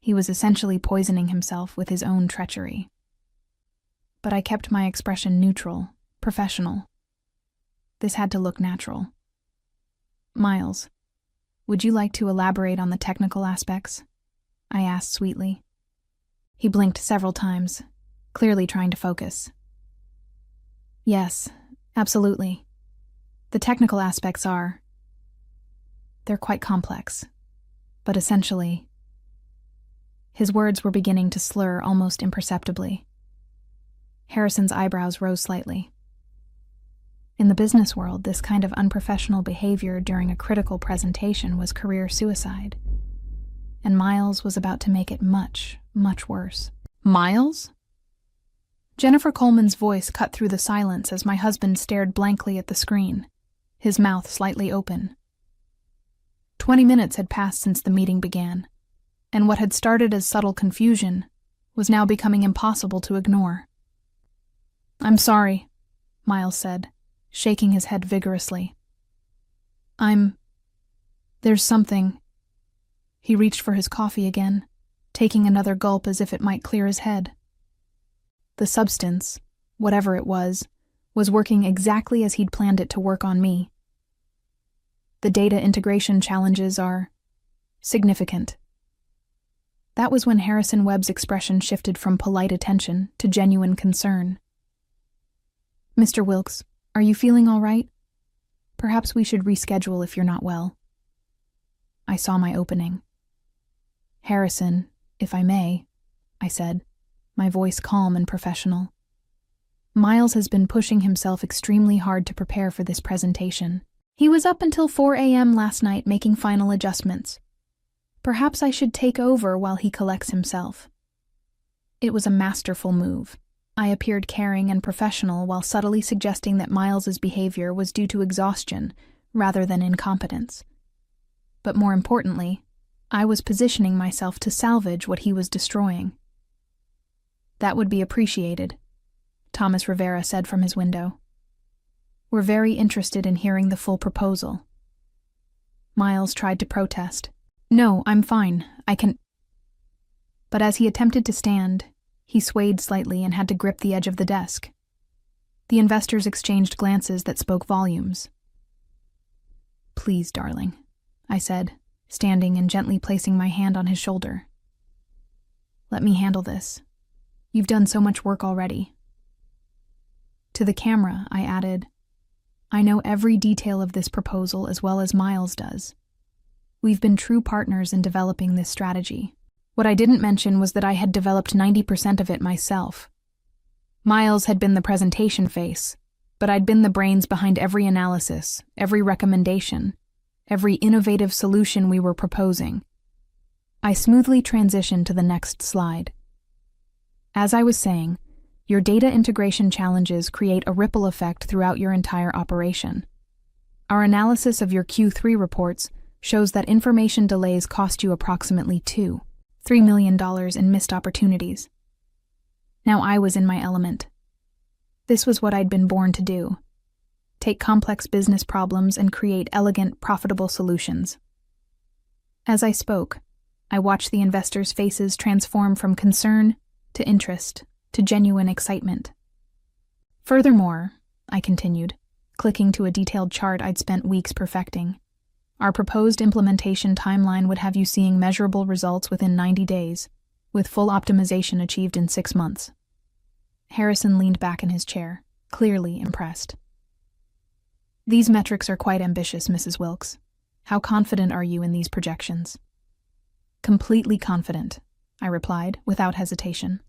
He was essentially poisoning himself with his own treachery. But I kept my expression neutral, professional. This had to look natural. "Miles, would you like to elaborate on the technical aspects?" I asked sweetly. He blinked several times, clearly trying to focus. "Yes, absolutely. The technical aspects they're quite complex, but essentially—" His words were beginning to slur almost imperceptibly. Harrison's eyebrows rose slightly. In the business world, this kind of unprofessional behavior during a critical presentation was career suicide. And Miles was about to make it much, much worse. "Miles?" Jennifer Coleman's voice cut through the silence as my husband stared blankly at the screen, his mouth slightly open. 20 minutes had passed since the meeting began, and what had started as subtle confusion was now becoming impossible to ignore. "I'm sorry," Miles said, shaking his head vigorously. There's something." He reached for his coffee again, taking another gulp as if it might clear his head. The substance, whatever it was working exactly as he'd planned it to work on me. "The data integration challenges are significant." That was when Harrison Webb's expression shifted from polite attention to genuine concern. "Mr. Wilkes, are you feeling all right? Perhaps we should reschedule if you're not well." I saw my opening. "Harrison, if I may," I said, my voice calm and professional. "Miles has been pushing himself extremely hard to prepare for this presentation. He was up until 4 a.m. last night making final adjustments. Perhaps I should take over while he collects himself." It was a masterful move. I appeared caring and professional while subtly suggesting that Miles's behavior was due to exhaustion rather than incompetence. But more importantly, I was positioning myself to salvage what he was destroying. "That would be appreciated," Thomas Rivera said from his window. "We're very interested in hearing the full proposal." Miles tried to protest. "No, I'm fine. I can—" But as he attempted to stand, he swayed slightly and had to grip the edge of the desk. The investors exchanged glances that spoke volumes. "Please, darling," I said, standing and gently placing my hand on his shoulder. "Let me handle this. You've done so much work already." To the camera, I added, "I know every detail of this proposal as well as Miles does. We've been true partners in developing this strategy. What I didn't mention was that I had developed 90% of it myself. Miles had been the presentation face, But I'd been the brains behind every analysis, every recommendation, every innovative solution we were proposing. I smoothly transitioned to the next slide. As I was saying, your data integration challenges create a ripple effect throughout your entire operation. Our analysis of your Q3 reports shows that information delays cost you approximately $3 million in missed opportunities. Now I was in my element. This was what I'd been born to do: take complex business problems and create elegant, profitable solutions. As I spoke, I watched the investors' faces transform from concern to interest to genuine excitement. Furthermore, I continued, clicking to a detailed chart I'd spent weeks perfecting, our proposed implementation timeline would have you seeing measurable results within 90 days, with full optimization achieved in 6 months. Harrison leaned back in his chair, clearly impressed. These metrics are quite ambitious, Mrs. Wilkes. How confident are you in these projections? Completely confident, I replied, without hesitation.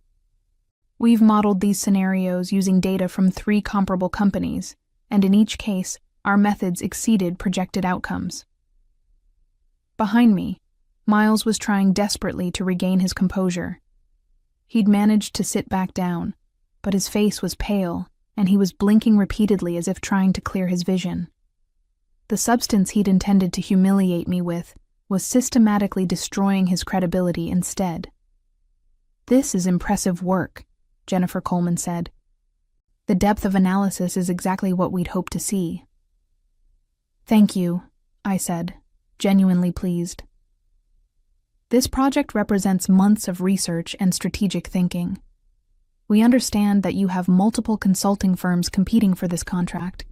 We've modeled these scenarios using data from 3 comparable companies, and in each case, our methods exceeded projected outcomes. Behind me, Miles was trying desperately to regain his composure. He'd managed to sit back down, but his face was pale, and he was blinking repeatedly as if trying to clear his vision. The substance he'd intended to humiliate me with was systematically destroying his credibility instead. "This is impressive work," Jennifer Coleman said. "The depth of analysis is exactly what we'd hoped to see." "Thank you," I said, genuinely pleased. This project represents months of research and strategic thinking. We understand that you have multiple consulting firms competing for this contract,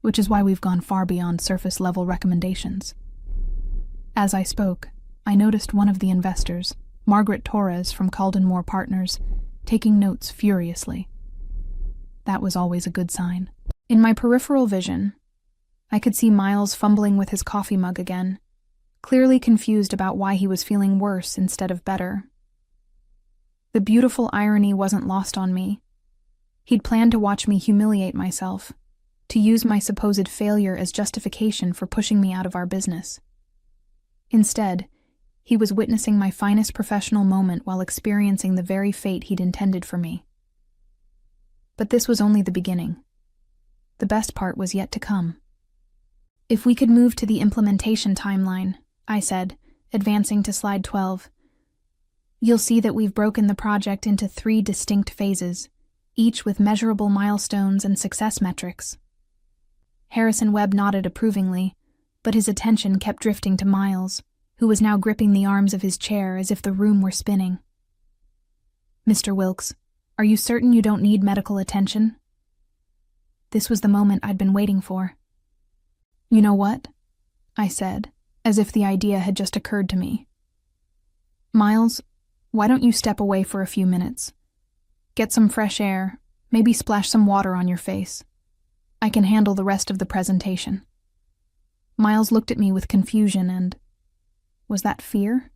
which is why we've gone far beyond surface-level recommendations. As I spoke, I noticed one of the investors, Margaret Torres from Calden Moore Partners, taking notes furiously. That was always a good sign. In my peripheral vision, I could see Miles fumbling with his coffee mug again, clearly confused about why he was feeling worse instead of better. The beautiful irony wasn't lost on me. He'd planned to watch me humiliate myself, to use my supposed failure as justification for pushing me out of our business. Instead, he was witnessing my finest professional moment while experiencing the very fate he'd intended for me. But this was only the beginning. The best part was yet to come. "If we could move to the implementation timeline," I said, advancing to slide 12. "You'll see that we've broken the project into 3 distinct phases, each with measurable milestones and success metrics." Harrison Webb nodded approvingly, but his attention kept drifting to Miles, who was now gripping the arms of his chair as if the room were spinning. "Mr. Wilkes, are you certain you don't need medical attention?" This was the moment I'd been waiting for. "You know what?" I said, as if the idea had just occurred to me. "Miles, why don't you step away for a few minutes? Get some fresh air, maybe splash some water on your face. I can handle the rest of the presentation." Miles looked at me with confusion and... was that fear?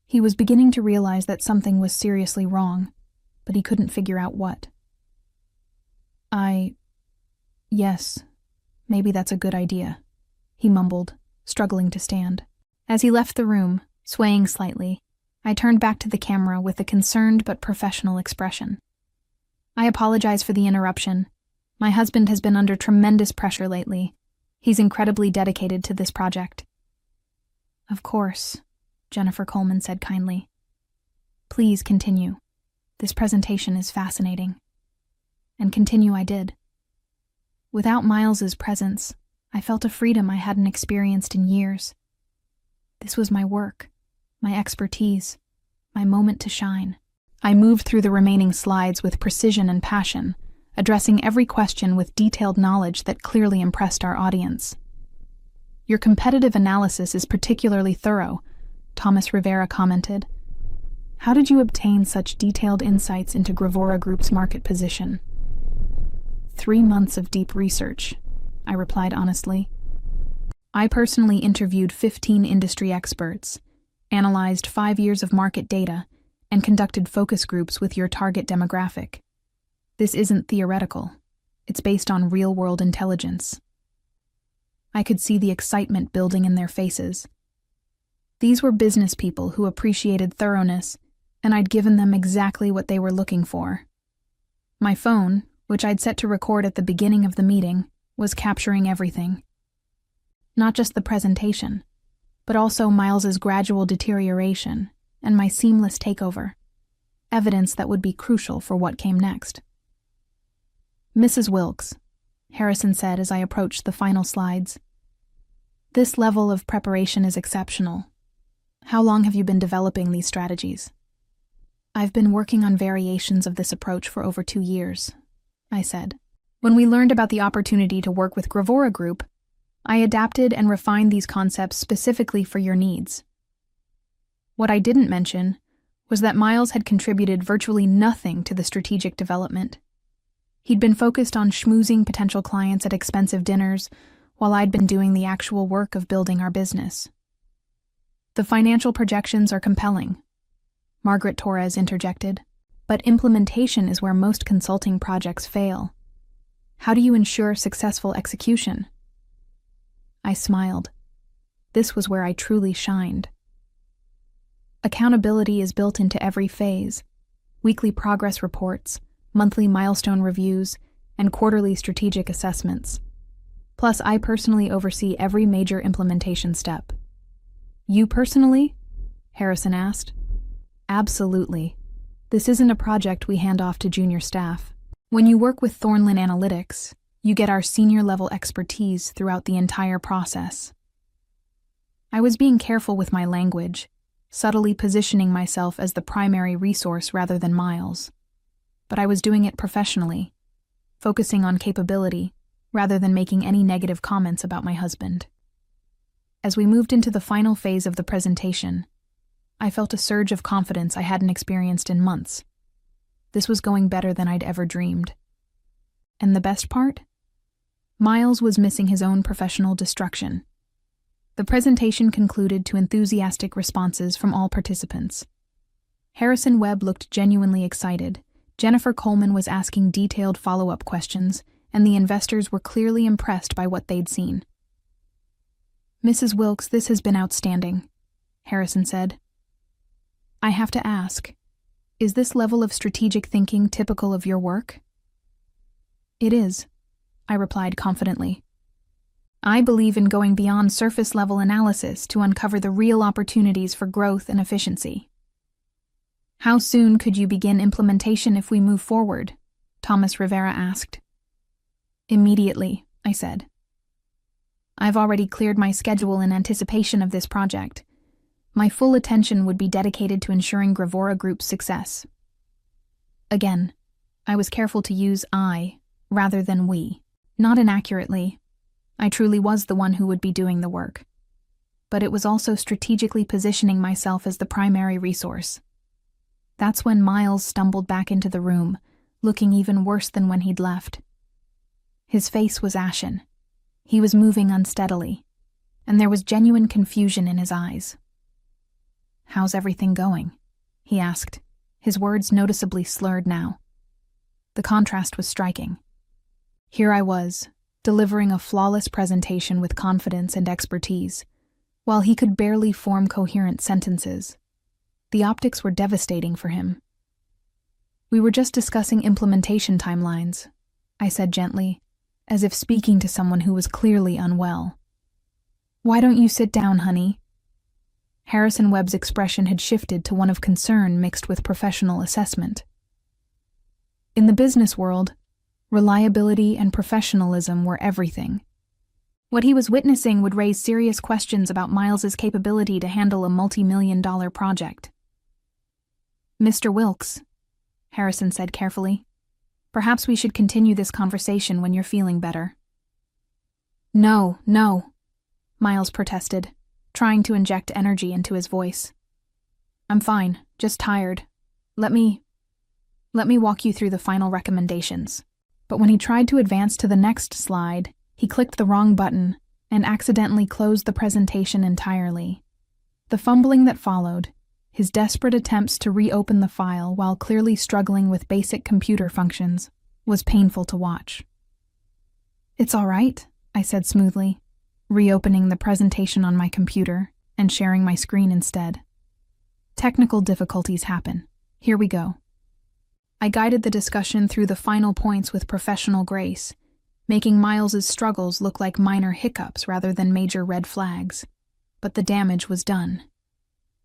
He was beginning to realize that something was seriously wrong, but he couldn't figure out what. Yes, maybe that's a good idea," he mumbled, struggling to stand. As he left the room, swaying slightly, I turned back to the camera with a concerned but professional expression. "I apologize for the interruption. My husband has been under tremendous pressure lately. He's incredibly dedicated to this project." "Of course," Jennifer Coleman said kindly. "Please continue. This presentation is fascinating." And continue I did. Without Miles's presence, I felt a freedom I hadn't experienced in years. This was my work, my expertise, my moment to shine. I moved through the remaining slides with precision and passion, addressing every question with detailed knowledge that clearly impressed our audience. "Your competitive analysis is particularly thorough," Thomas Rivera commented. "How did you obtain such detailed insights into Gravora Group's market position?" 3 months of deep research, I replied honestly. I personally interviewed 15 industry experts, analyzed 5 years of market data, and conducted focus groups with your target demographic. This isn't theoretical. It's based on real-world intelligence. I could see the excitement building in their faces. These were business people who appreciated thoroughness, and I'd given them exactly what they were looking for. My phone, which I'd set to record at the beginning of the meeting, was capturing everything. Not just the presentation, but also Miles's gradual deterioration and my seamless takeover, evidence that would be crucial for what came next. "Mrs. Wilkes," Harrison said as I approached the final slides, "this level of preparation is exceptional. How long have you been developing these strategies?" "I've been working on variations of this approach for over 2 years," I said. "When we learned about the opportunity to work with Gravora Group, I adapted and refined these concepts specifically for your needs." What I didn't mention was that Miles had contributed virtually nothing to the strategic development. He'd been focused on schmoozing potential clients at expensive dinners, while I'd been doing the actual work of building our business. "The financial projections are compelling," Margaret Torres interjected, "but implementation is where most consulting projects fail. How do you ensure successful execution?" I smiled. This was where I truly shined. Accountability is built into every phase: weekly progress reports, monthly milestone reviews, and quarterly strategic assessments. Plus, I personally oversee every major implementation step. "You personally?" Harrison asked. "Absolutely. This isn't a project we hand off to junior staff. When you work with Thornlin Analytics, you get our senior-level expertise throughout the entire process." I was being careful with my language, subtly positioning myself as the primary resource rather than Miles. But I was doing it professionally, focusing on capability rather than making any negative comments about my husband. As we moved into the final phase of the presentation, I felt a surge of confidence I hadn't experienced in months. This was going better than I'd ever dreamed. And the best part? Miles was missing his own professional destruction. The presentation concluded to enthusiastic responses from all participants. Harrison Webb looked genuinely excited, Jennifer Coleman was asking detailed follow-up questions, and the investors were clearly impressed by what they'd seen. "Mrs. Wilkes, this has been outstanding," Harrison said. "I have to ask, is this level of strategic thinking typical of your work?" "It is," I replied confidently. "I believe in going beyond surface-level analysis to uncover the real opportunities for growth and efficiency." "How soon could you begin implementation if we move forward?" Thomas Rivera asked. "Immediately," I said. "I've already cleared my schedule in anticipation of this project. My full attention would be dedicated to ensuring Gravora Group's success." Again, I was careful to use I rather than we. Not inaccurately. I truly was the one who would be doing the work. But it was also strategically positioning myself as the primary resource. That's when Miles stumbled back into the room, looking even worse than when he'd left. His face was ashen. He was moving unsteadily, and there was genuine confusion in his eyes. "How's everything going?" he asked, his words noticeably slurred now. The contrast was striking. Here I was, delivering a flawless presentation with confidence and expertise, while he could barely form coherent sentences. The optics were devastating for him. "We were just discussing implementation timelines," I said gently, as if speaking to someone who was clearly unwell. "Why don't you sit down, honey?" Harrison Webb's expression had shifted to one of concern mixed with professional assessment. In the business world, reliability and professionalism were everything. What he was witnessing would raise serious questions about Miles's capability to handle a multi-million-dollar project. "Mr. Wilkes," Harrison said carefully, "perhaps we should continue this conversation when you're feeling better." No, Miles protested, trying to inject energy into his voice. "I'm fine, just tired. Let me walk you through the final recommendations." But when he tried to advance to the next slide, he clicked the wrong button and accidentally closed the presentation entirely. The fumbling that followed, his desperate attempts to reopen the file while clearly struggling with basic computer functions, was painful to watch. "It's all right," I said smoothly, reopening the presentation on my computer and sharing my screen instead. "Technical difficulties happen. Here we go." I guided the discussion through the final points with professional grace, making Miles's struggles look like minor hiccups rather than major red flags. But the damage was done.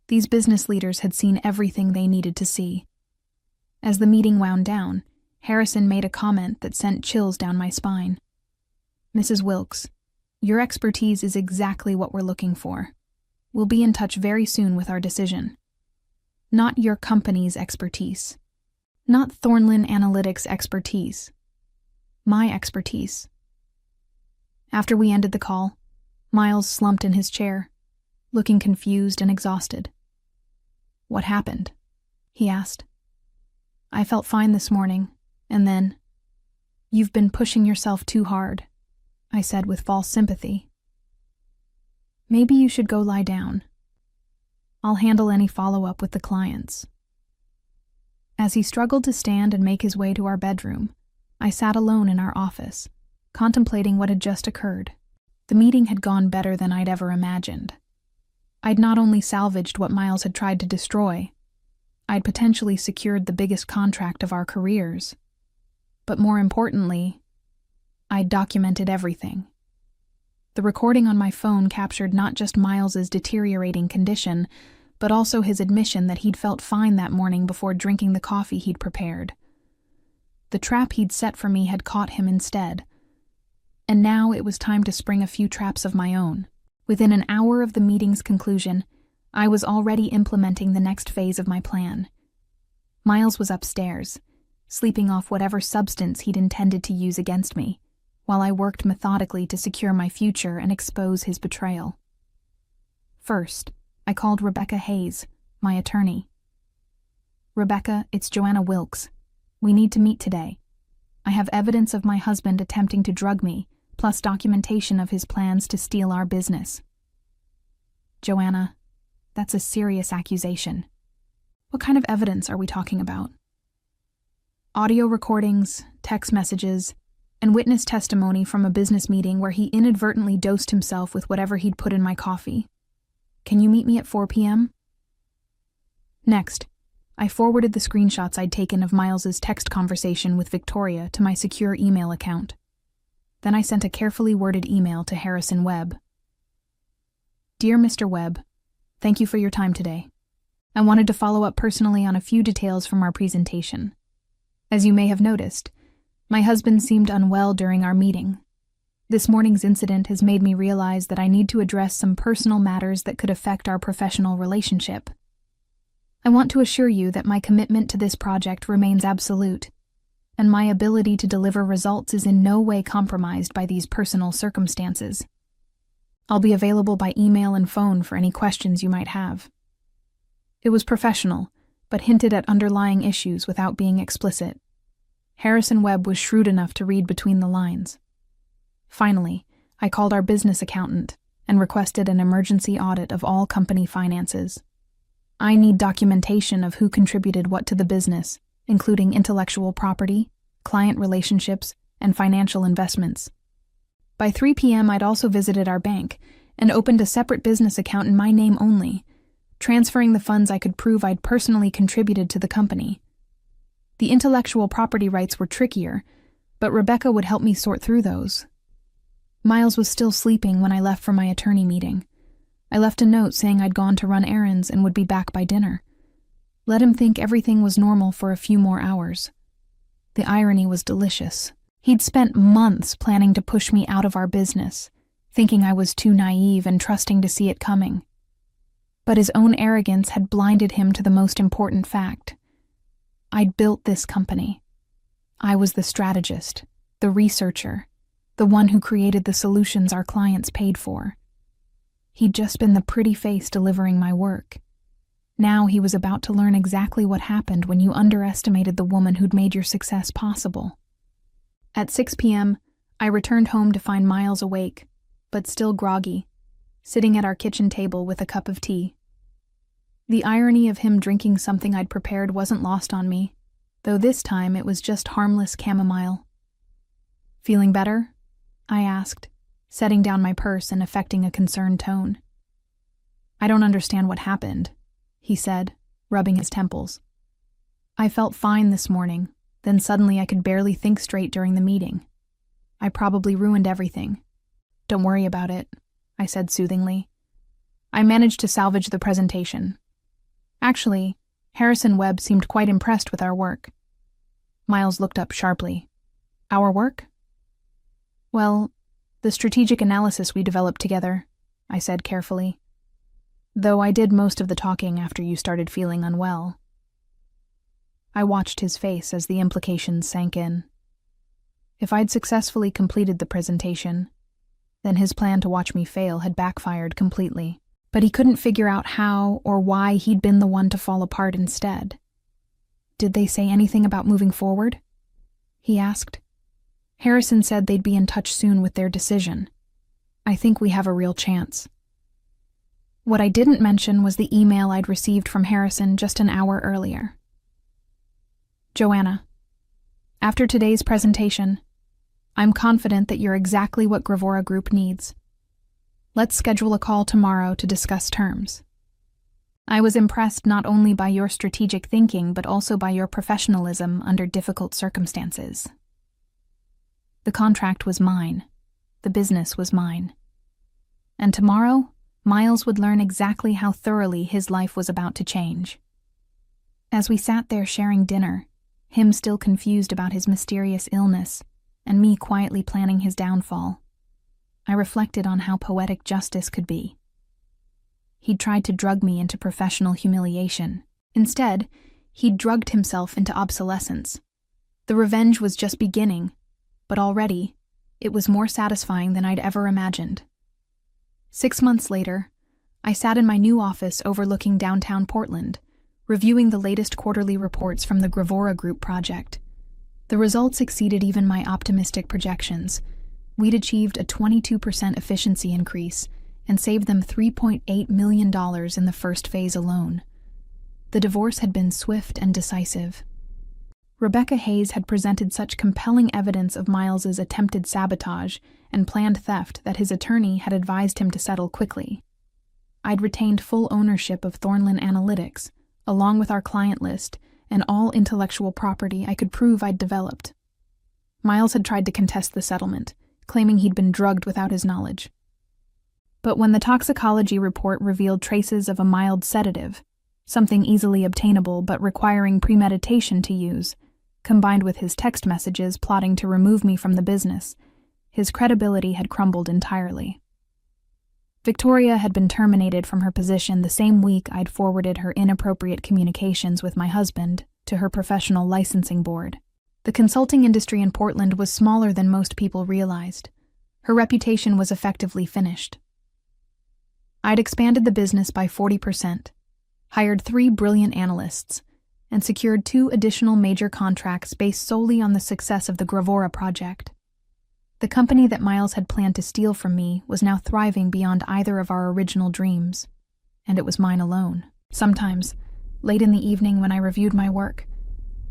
These business leaders had seen everything they needed to see. As the meeting wound down, Harrison made a comment that sent chills down my spine. "Mrs. Wilkes, your expertise is exactly what we're looking for. We'll be in touch very soon with our decision." Not your company's expertise. Not Thornlin Analytics' expertise. My expertise. After we ended the call, Miles slumped in his chair, looking confused and exhausted. "What happened?" he asked. "I felt fine this morning, and then—" "You've been pushing yourself too hard," I said with false sympathy. "Maybe you should go lie down. I'll handle any follow-up with the clients." As he struggled to stand and make his way to our bedroom, I sat alone in our office, contemplating what had just occurred. The meeting had gone better than I'd ever imagined. I'd not only salvaged what Miles had tried to destroy, I'd potentially secured the biggest contract of our careers. But more importantly, I'd documented everything. The recording on my phone captured not just Miles's deteriorating condition, but also his admission that he'd felt fine that morning before drinking the coffee he'd prepared. The trap he'd set for me had caught him instead, and now it was time to spring a few traps of my own. Within an hour of the meeting's conclusion, I was already implementing the next phase of my plan. Miles was upstairs, sleeping off whatever substance he'd intended to use against me, while I worked methodically to secure my future and expose his betrayal. First, I called Rebecca Hayes, my attorney. "Rebecca, it's Joanna Wilkes. We need to meet today. I have evidence of my husband attempting to drug me, plus documentation of his plans to steal our business." "Joanna, that's a serious accusation. What kind of evidence are we talking about?" "Audio recordings, text messages, and witness testimony from a business meeting where he inadvertently dosed himself with whatever he'd put in my coffee. Can you meet me at 4 p.m.? Next, I forwarded the screenshots I'd taken of Miles's text conversation with Victoria to my secure email account. Then I sent a carefully worded email to Harrison Webb. "Dear Mr. Webb, thank you for your time today. I wanted to follow up personally on a few details from our presentation. As you may have noticed, my husband seemed unwell during our meeting. This morning's incident has made me realize that I need to address some personal matters that could affect our professional relationship. I want to assure you that my commitment to this project remains absolute, and my ability to deliver results is in no way compromised by these personal circumstances. I'll be available by email and phone for any questions you might have." It was professional, but hinted at underlying issues without being explicit. Harrison Webb was shrewd enough to read between the lines. Finally, I called our business accountant and requested an emergency audit of all company finances. I need documentation of who contributed what to the business, including intellectual property, client relationships, and financial investments. By 3 p.m., I'd also visited our bank and opened a separate business account in my name only, transferring the funds I could prove I'd personally contributed to the company. The intellectual property rights were trickier, but Rebecca would help me sort through those. Miles was still sleeping when I left for my attorney meeting. I left a note saying I'd gone to run errands and would be back by dinner. Let him think everything was normal for a few more hours. The irony was delicious. He'd spent months planning to push me out of our business, thinking I was too naive and trusting to see it coming. But his own arrogance had blinded him to the most important fact. I'd built this company. I was the strategist, the researcher, the one who created the solutions our clients paid for. He'd just been the pretty face delivering my work. Now he was about to learn exactly what happened when you underestimated the woman who'd made your success possible. At 6 p.m., I returned home to find Miles awake, but still groggy, sitting at our kitchen table with a cup of tea. The irony of him drinking something I'd prepared wasn't lost on me, though this time it was just harmless chamomile. "Feeling better?" I asked, setting down my purse and affecting a concerned tone. I don't understand what happened, he said, rubbing his temples. I felt fine this morning, then suddenly I could barely think straight during the meeting. I probably ruined everything. Don't worry about it, I said soothingly. I managed to salvage the presentation. Actually, Harrison Webb seemed quite impressed with our work. Miles looked up sharply. Our work? Well, the strategic analysis we developed together, I said carefully. Though I did most of the talking after you started feeling unwell. I watched his face as the implications sank in. If I'd successfully completed the presentation, then his plan to watch me fail had backfired completely. But he couldn't figure out how or why he'd been the one to fall apart instead. Did they say anything about moving forward? He asked. Harrison said they'd be in touch soon with their decision. I think we have a real chance. What I didn't mention was the email I'd received from Harrison just an hour earlier. Joanna, after today's presentation, I'm confident that you're exactly what Gravora Group needs. Let's schedule a call tomorrow to discuss terms. I was impressed not only by your strategic thinking but also by your professionalism under difficult circumstances. The contract was mine. The business was mine. And tomorrow, Miles would learn exactly how thoroughly his life was about to change. As we sat there sharing dinner, him still confused about his mysterious illness, and me quietly planning his downfall, I reflected on how poetic justice could be. He'd tried to drug me into professional humiliation. Instead, he'd drugged himself into obsolescence. The revenge was just beginning, but already, it was more satisfying than I'd ever imagined. 6 months later, I sat in my new office overlooking downtown Portland, reviewing the latest quarterly reports from the Gravora Group project. The results exceeded even my optimistic projections. We'd achieved a 22% efficiency increase and saved them $3.8 million in the first phase alone. The divorce had been swift and decisive. Rebecca Hayes had presented such compelling evidence of Miles's attempted sabotage and planned theft that his attorney had advised him to settle quickly. I'd retained full ownership of Thornland Analytics, along with our client list and all intellectual property I could prove I'd developed. Miles had tried to contest the settlement, claiming he'd been drugged without his knowledge. But when the toxicology report revealed traces of a mild sedative, something easily obtainable but requiring premeditation to use, combined with his text messages plotting to remove me from the business, his credibility had crumbled entirely. Victoria had been terminated from her position the same week I'd forwarded her inappropriate communications with my husband to her professional licensing board. The consulting industry in Portland was smaller than most people realized. Her reputation was effectively finished. I'd expanded the business by 40%, hired 3 brilliant analysts, and secured 2 additional major contracts based solely on the success of the Gravora project. The company that Miles had planned to steal from me was now thriving beyond either of our original dreams, and it was mine alone. Sometimes, late in the evening when I reviewed my work,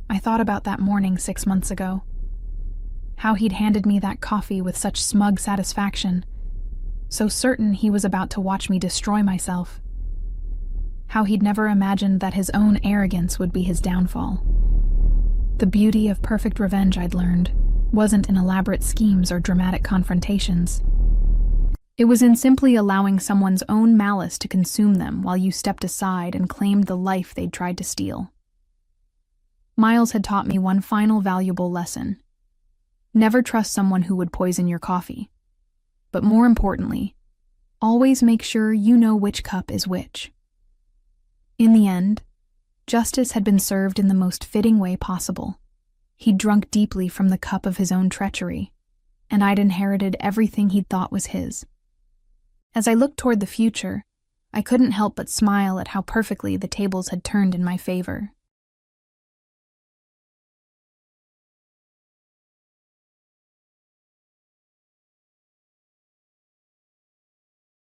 I thought about that morning 6 months ago. How he'd handed me that coffee with such smug satisfaction, so certain he was about to watch me destroy myself. How he'd never imagined that his own arrogance would be his downfall. The beauty of perfect revenge, I'd learned, wasn't in elaborate schemes or dramatic confrontations. It was in simply allowing someone's own malice to consume them while you stepped aside and claimed the life they'd tried to steal. Miles had taught me one final valuable lesson. Never trust someone who would poison your coffee. But more importantly, always make sure you know which cup is which. In the end, justice had been served in the most fitting way possible. He'd drunk deeply from the cup of his own treachery, and I'd inherited everything he'd thought was his. As I looked toward the future, I couldn't help but smile at how perfectly the tables had turned in my favor.